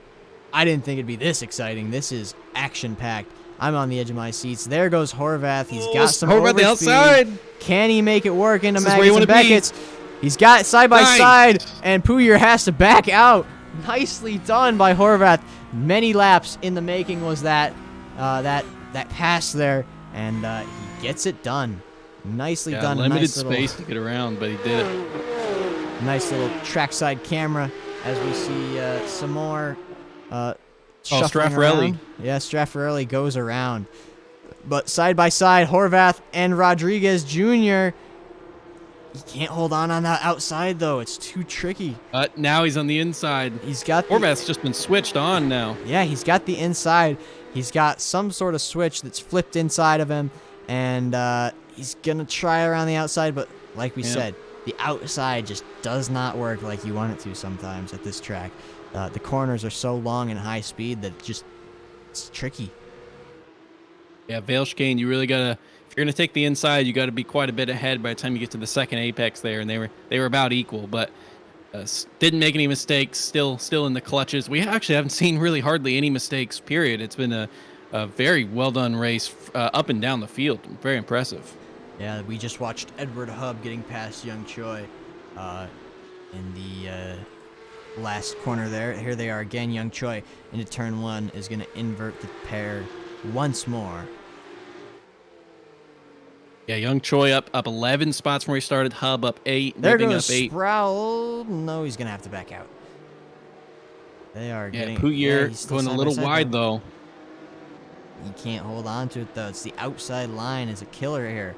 I didn't think it'd be this exciting. This is action-packed. I'm on the edge of my seats. There goes Horvath. He's got some Horvath the outside. Can he make it work into Magnus and Beckett's? He's got it side by side, and Puyer has to back out. Nicely done by Horvath. Many laps in the making was that pass there, and he gets it done. Nicely done. Limited space to get around, but he did it. Nice little trackside camera as we see some more. Straffarelli. Yeah, Straffarelli goes around. But side by side, Horvath and Rodriguez Jr. He can't hold on that outside, though. It's too tricky. But now he's on the inside. Horvath's just been switched on now. Yeah, he's got the inside. He's got some sort of switch that's flipped inside of him. And he's going to try around the outside. But like we said, the outside just does not work like you want it to sometimes at this track. The corners are so long and high speed that it's tricky. Yeah, Veilschkane, you really gotta, if you're gonna take the inside, you gotta be quite a bit ahead by the time you get to the second apex there, and they were about equal, but didn't make any mistakes. Still in the clutches. We actually haven't seen really hardly any mistakes. Period. It's been a very well done race up and down the field. Very impressive. Yeah, we just watched Edward Hub getting past Young Choi in the last corner there. Here they are again. Young Choi into turn one is going to invert the pair once more. Yeah, Young Choi up 11 spots from where he started. Hub up 8. There goes up 8. Sproul. No, he's going to have to back out. They are getting... Puyer going a little wide, though. He can't hold on to it, though. It's the outside line is a killer here.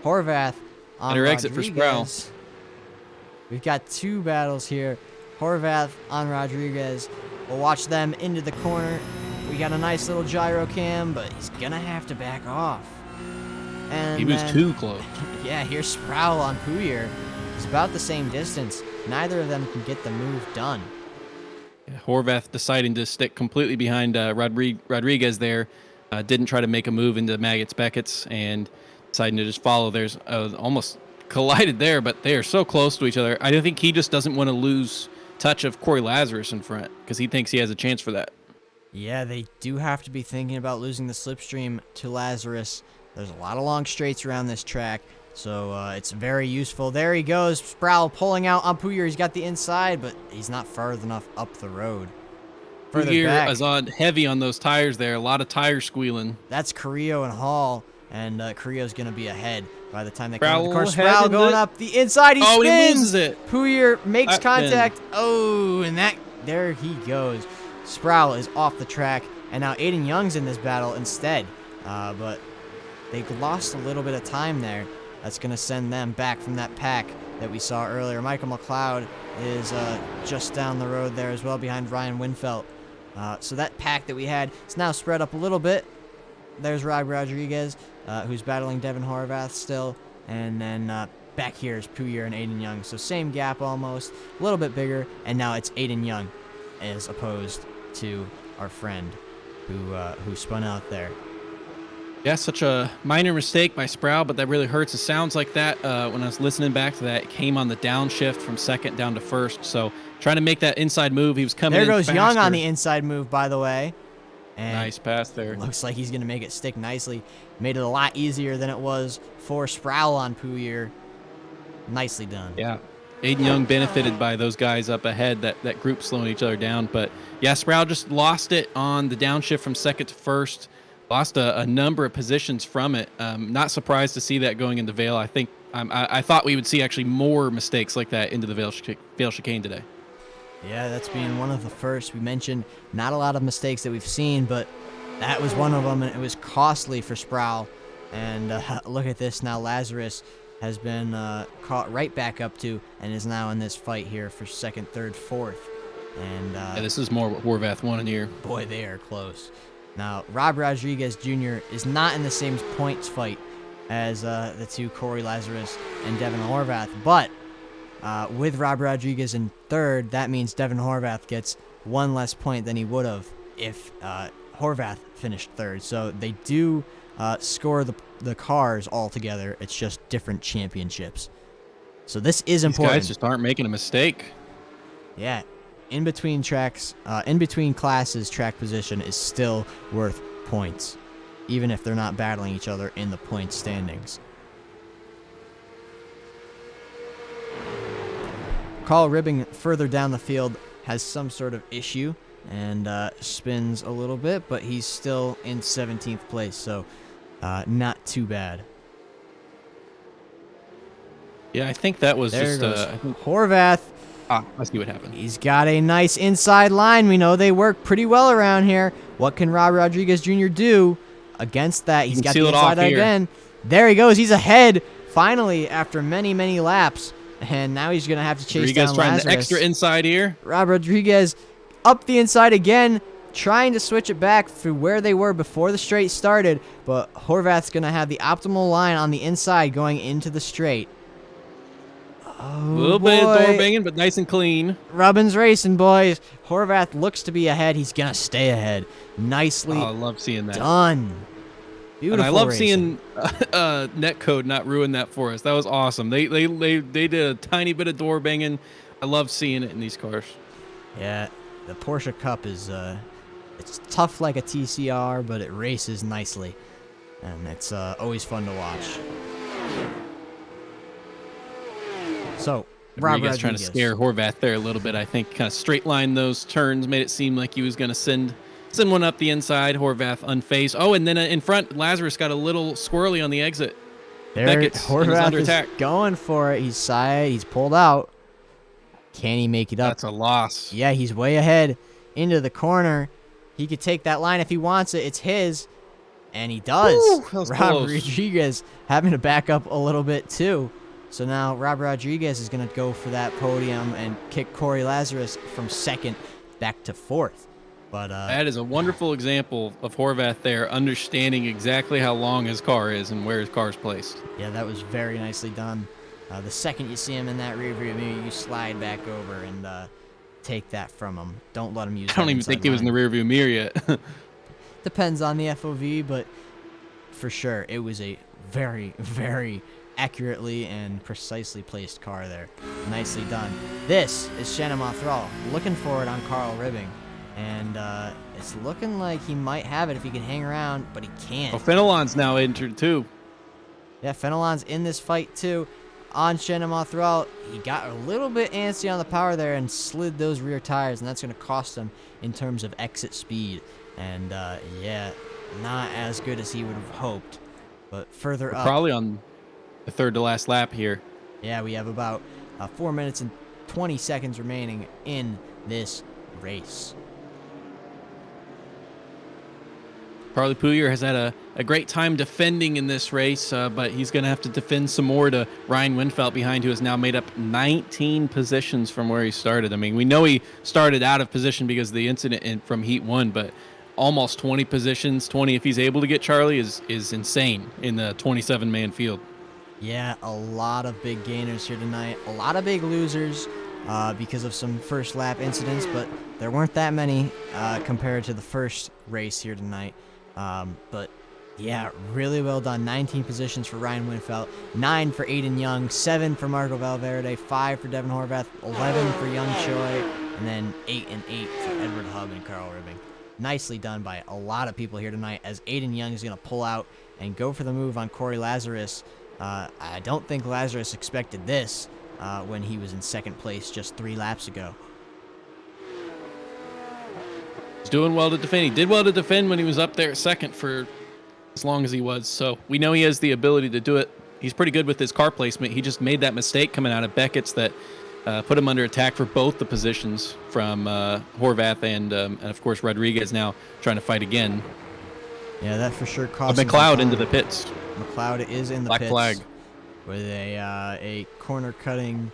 Horvath on Better Rodriguez. exit for Sproul. We've got two battles here. Horvath on Rodriguez. We'll watch them into the corner. We got a nice little gyro cam, but he's going to have to back off. And He was then, too close. yeah, here's Sproul on Puyer. It's about the same distance. Neither of them can get the move done. Yeah, Horvath deciding to stick completely behind Rodriguez there. Didn't try to make a move into Maggots Beckett's and deciding to just follow. There's almost collided there, but they are so close to each other. I think he just doesn't want to lose touch of Corey Lazarus in front because he thinks he has a chance for that. Yeah, they do have to be thinking about losing the slipstream to Lazarus. There's a lot of long straights around this track, so it's very useful. There he goes, Sproul pulling out on Puyer. He's got the inside, but he's not far enough up the road. Further Puyer back, is on heavy on those tires there. A lot of tire squealing. that's Carrillo and Hall, and Carrillo's going to be ahead by the time they come to the Sproul course. ahead Sproul in going the- up the inside. He spins. He loses it. Puyer makes Back pin. contact. Oh, and there he goes. Sproul is off the track, and now Aiden Young's in this battle instead. But they lost a little bit of time there. That's going to send them back from that pack that we saw earlier. Michael McLeod is just down the road there as well behind Ryan Winfelt. So that pack that we had is now spread up a little bit. There's Rob Rodriguez, who's battling Devin Horvath still. And then back here is Puyer and Aiden Young. So same gap almost, a little bit bigger. And now it's Aiden Young as opposed to our friend who spun out there. Yeah, such a minor mistake by Sproul, but that really hurts. It sounds like that when I was listening back to that, it came on the downshift from second down to first. So trying to make that inside move, he was coming There in goes faster. Young on the inside move, by the way. And Nice pass there. looks like he's going to make it stick nicely. Made it a lot easier than it was for Sproul on Puyer. Nicely done. Yeah. Aiden Young benefited by those guys up ahead, that group slowing each other down. But yeah, Sproul just lost it on the downshift from second to first. Lost a number of positions from it. Not surprised to see that going into Vale. I think I thought we would see actually more mistakes like that into the Vale chicane today. Yeah, that's being one of the first. We mentioned not a lot of mistakes that we've seen, but that was one of them, and it was costly for Sproul. And look at this now. Lazarus has been caught right back up to and is now in this fight here for second, third, fourth. And Yeah, this is more what Horvath wanted here. boy, they are close. Now, Rob Rodriguez Jr. is not in the same points fight as the two Corey Lazarus and Devin Horvath, but with Rob Rodriguez in third, that means Devin Horvath gets one less point than he would have if Horvath finished third. So they do score the cars all together. It's just different championships. So this is These important. guys just aren't making a mistake. Yeah, in between tracks, in between classes, track position is still worth points, even if they're not battling each other in the point standings. Carl Ribbing further down the field has some sort of issue and spins a little bit, but he's still in 17th place, so not too bad. Yeah, I think that was There just goes I think, Horvath. I see what happened. He's got a nice inside line. We know they work pretty well around here. What can Rob Rodriguez Jr. do against that? He's can got the seal it off inside here. again. There he goes. He's ahead finally after many, many laps. And now he's going to have to chase Rodriguez down trying Lazarus. the extra inside here. Rob Rodriguez up the inside again, trying to switch it back to where they were before the straight started. But Horvath's going to have the optimal line on the inside going into the straight. A little bit of door banging, but nice and clean. Rubbin's racing, boys. Horvath looks to be ahead. He's going to stay ahead. Nicely Oh, I love seeing that. done. Beautiful And I love racing. seeing Netcode not ruin that for us. That was awesome. They did a tiny bit of door banging. I love seeing it in these cars. Yeah, the Porsche Cup is it's tough like a TCR, but it races nicely. And it's always fun to watch. So, Rob Rodriguez trying to scare Horvath there a little bit. I think kind of straight line those turns, made it seem like he was going to send one up the inside. Horvath unfazed. Oh, and then in front, Lazarus got a little squirrely on the exit. There, Beckett's and he's Horvath under is attack. going for it. He's pulled out. Can he make it up? That's a loss. Yeah, he's way ahead into the corner. He could take that line if he wants it. It's his. And he does. Woo, that was Rob close. Rodriguez having to back up a little bit too. So now Rob Rodriguez is going to go for that podium and kick Corey Lazarus from second back to fourth. But That is a wonderful example of Horvath there understanding exactly how long his car is and where his car is placed. yeah, that was very nicely done. The second you see him in that rear view mirror, you slide back over and take that from him. Don't let him use I that don't even inside think he was in the line. rearview mirror yet. Depends on the FOV, but for sure, it was a very, very accurately and precisely placed car there. Nicely done. This is Shannon Mothral looking for it on Carl Ribbing. And it's looking like he might have it if he can hang around, but he can't. Well, Fenelon's now entered too. Yeah, Fenelon's in this fight too. On Shannon Mothral, he got a little bit antsy on the power there and slid those rear tires, and that's going to cost him in terms of exit speed. And yeah, not as good as he would have hoped. But further up. Probably on the third to last lap here. Yeah, we have about 4 minutes and 20 seconds remaining in this race. Charlie Pouliot has had a great time defending in this race, but he's going to have to defend some more to Ryan Winfelt behind, who has now made up 19 positions from where he started. I mean, we know he started out of position because of the incident from Heat 1, but almost 20 positions, 20 if he's able to get Charlie, is insane in the 27-man field. Yeah, a lot of big gainers here tonight. A lot of big losers because of some first lap incidents, but there weren't that many compared to the first race here tonight. But yeah, really well done. 19 positions for Ryan Winfelt, 9 for Aiden Young, 7 for Marco Valverde, 5 for Devin Horvath, 11 for Young Choi, and then 8 and 8 for Edward Hub and Carl Ribbing. Nicely done by a lot of people here tonight, as Aiden Young is going to pull out and go for the move on Corey Lazarus. I don't think Lazarus expected this when he was in second place just 3 laps ago. He's doing well to defend. He did well to defend when he was up there second for as long as he was. So we know he has the ability to do it. He's pretty good with his car placement. He just made that mistake coming out of Beckett's that put him under attack for both the positions from Horvath and of course, Rodriguez now trying to fight again. Yeah, that for sure cost McLeod into the pits. McLeod is in the Black pits flag. with a corner-cutting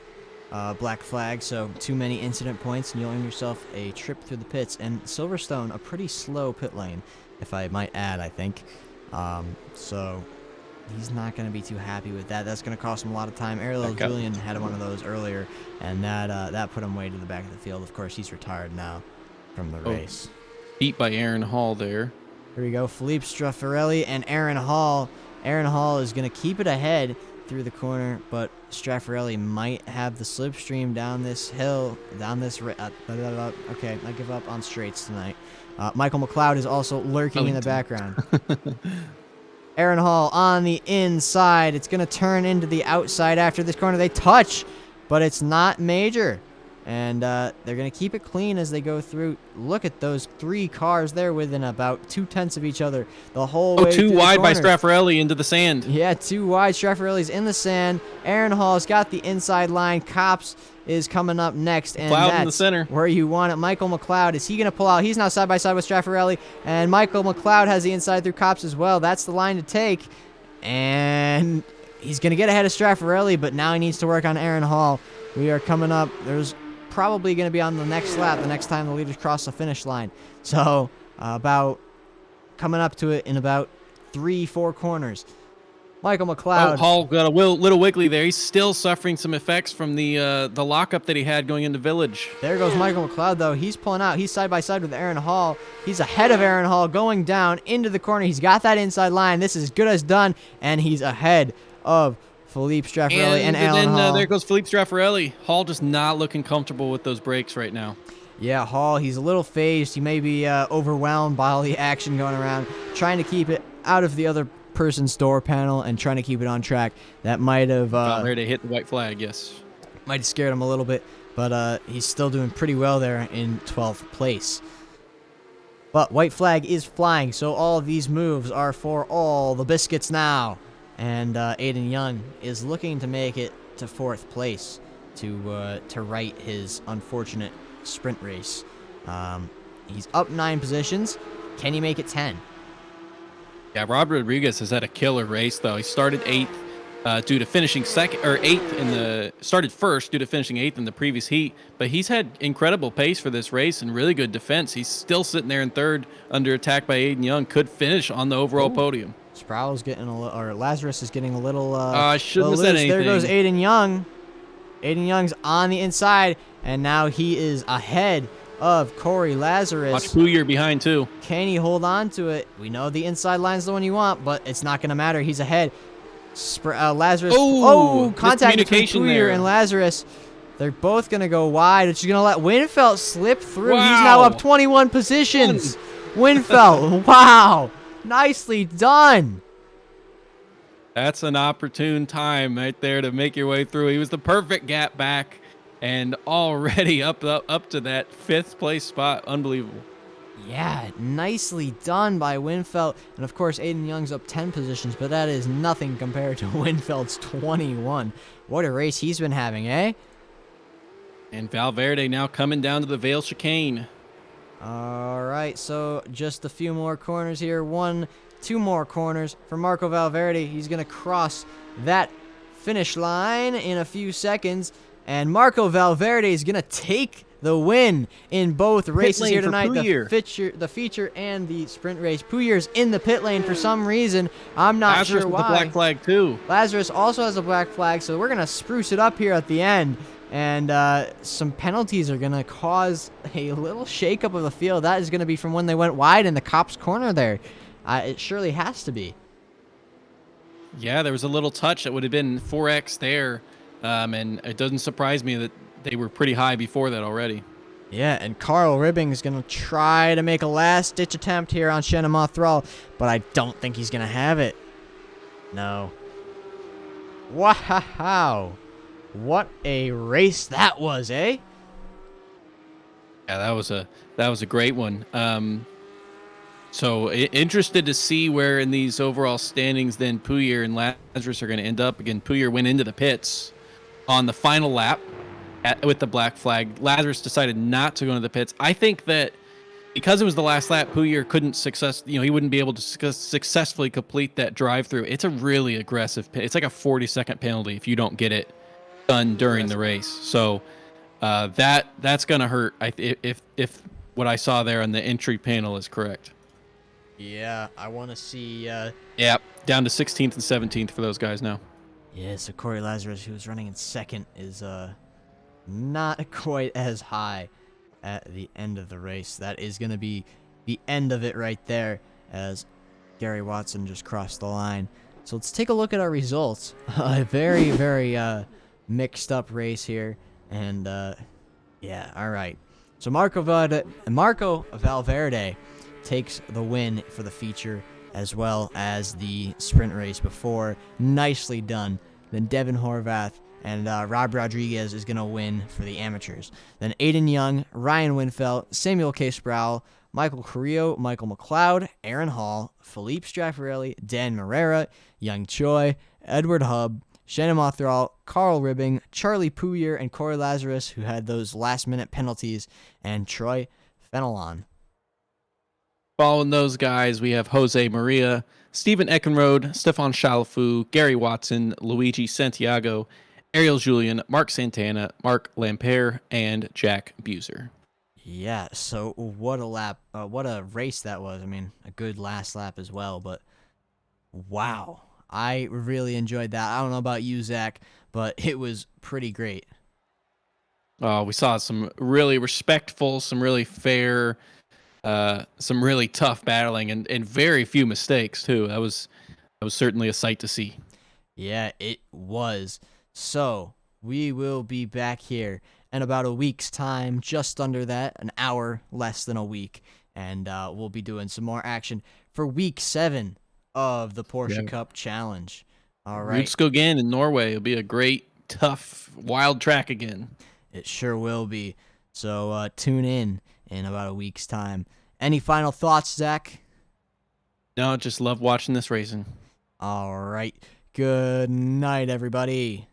black flag, so too many incident points, and you'll earn yourself a trip through the pits. And Silverstone, a pretty slow pit lane, if I might add, I think. So he's not going to be too happy with that. That's going to cost him a lot of time. Ariel Julian had one of those earlier, and that put him way to the back of the field. Of course, he's retired now from the race. Beat by Aaron Hall there. Here we go, Philippe Straffarelli and Aaron Hall. Aaron Hall is going to keep it ahead through the corner, but Straffarelli might have the slipstream down this hill, okay, I give up on straights tonight. Michael McLeod is also lurking in the background. Aaron Hall on the inside. It's going to turn into the outside after this corner. They touch, but it's not major. And they're going to keep it clean as they go through. Look at those 3 cars there within about 2/10 of each other the whole way through too the wide by corners. Straffarelli into the sand. Yeah, too wide. Straffarelli's in the sand. Aaron Hall's got the inside line. Cops is coming up next. And McLeod that's in the center. where you want it. Michael McLeod, is he going to pull out? He's now side by side with Straffarelli. And Michael McLeod has the inside through Cops as well. That's the line to take. And he's going to get ahead of Straffarelli, but now he needs to work on Aaron Hall. We are coming up. There's probably going to be on the next lap the next time the leaders cross the finish line. So about coming up to it in about 3-4 corners. Michael McLeod. Oh, Hall got a little wiggly there. He's still suffering some effects from the lockup that he had going into Village. There goes Michael McLeod, though. He's pulling out. He's side by side with Aaron Hall. He's ahead of Aaron Hall going down into the corner. He's got that inside line. This is as good as done, and he's ahead of Philippe Straffarelli and Alan Hall. There goes Philippe Straffarelli. Hall just not looking comfortable with those brakes right now. Yeah, Hall, he's a little phased. He may be overwhelmed by all the action going around, trying to keep it out of the other person's door panel and trying to keep it on track. That might have Valverde hit the white flag, yes. Might have scared him a little bit, but he's still doing pretty well there in 12th place. But white flag is flying, so all of these moves are for all the biscuits now. And Aiden Young is looking to make it to 4th place to right his unfortunate sprint race. He's up 9 positions. Can he make it 10? Yeah, Rob Rodriguez has had a killer race, though. He started 8th, due to finishing second or eighth in the started first due to finishing eighth in the previous heat. But he's had incredible pace for this race and really good defense. He's still sitting there in third under attack by Aiden Young. Could finish on the overall podium. Sproul's getting a little, or Lazarus is getting a little, I shouldn't have said loose. There goes anything. Aiden Young. Aiden Young's on the inside, and now he is ahead of Corey Lazarus. Watch Pooyer behind too. Can he hold on to it? We know the inside line's the one you want, but it's not going to matter. He's ahead. Lazarus. Oh, contact between miscommunication Pooyer there. and Lazarus. They're both going to go wide, which is going to let Winfeld slip through. Wow. He's now up 21 positions. Winfeld, wow. Nicely done. That's an opportune time right there to make your way through. He was the perfect gap back and already up to that 5th place spot. Unbelievable. Yeah, nicely done by Winfeld. And of course, Aiden Young's up 10 positions, but that is nothing compared to Winfeld's 21. What a race he's been having, eh? And Valverde now coming down to the Vale chicane. All right, so just a few more corners here. 2 more corners for Marco Valverde. He's going to cross that finish line in a few seconds. And Marco Valverde is going to take the win in both races here tonight. The feature and the sprint race. Pooyer's in the pit lane for some reason. I'm not Lazarus sure with why. the black flag too. Lazarus also has a black flag, so we're going to spruce it up here at the end. And some penalties are going to cause a little shakeup of the field. That is going to be from when they went wide in the Cops corner there. It surely has to be. Yeah, there was a little touch that would have been 4x there. And it doesn't surprise me that they were pretty high before that already. Yeah, and Carl Ribbing is going to try to make a last-ditch attempt here on Shannon Thrall, but I don't think he's going to have it. No. Wow. What a race that was, eh? Yeah, that was a great one. So interested to see where in these overall standings then Pooyer and Lazarus are going to end up. Again, Pooyer went into the pits on the final lap with the black flag. Lazarus decided not to go into the pits. I think that because it was the last lap, Pooyer couldn't he wouldn't be able to successfully complete that drive-through. It's a really aggressive pit. It's like a 40-second penalty if you don't get it done during the race. So that's going to hurt if what I saw there on the entry panel is correct. Yeah, I want to see... Yeah, down to 16th and 17th for those guys now. Yeah, so Corey Lazarus, who was running in second, is not quite as high at the end of the race. That is going to be the end of it right there as Gary Watson just crossed the line. So let's take a look at our results. A very, very mixed up race here. And yeah, all right. So Marco Valverde takes the win for the feature as well as the sprint race before. Nicely done. Then Devin Horvath and Rob Rodriguez is going to win for the amateurs. Then Aiden Young, Ryan Winfeld, Samuel K. Sproul, Michael Carrillo, Michael McLeod, Aaron Hall, Philippe Straffarelli, Dan Morera, Young Choi, Edward Hubb, Shannon Mothral, Carl Ribbing, Charlie Pooyer, and Corey Lazarus, who had those last-minute penalties, and Troy Fenelon. Following those guys, we have Jose Maria, Stephen Eckenrode, Stefan Chalafu, Gary Watson, Luigi Santiago, Ariel Julian, Mark Santana, Mark Lampere, and Jack Buser. Yeah, so what a race that was. I mean, a good last lap as well, but wow. I really enjoyed that. I don't know about you, Zach, but it was pretty great. We saw some really respectful, some really fair, some really tough battling, and very few mistakes too. That was certainly a sight to see. Yeah, it was. So we will be back here in about a week's time, just under that, an hour less than a week, and we'll be doing some more action for week 7 of the Porsche Cup Challenge. All right. Rudskogen in Norway will be a great, tough, wild track again. It sure will be. So tune in about a week's time. Any final thoughts, Zach? No, just love watching this racing. All right. Good night, everybody.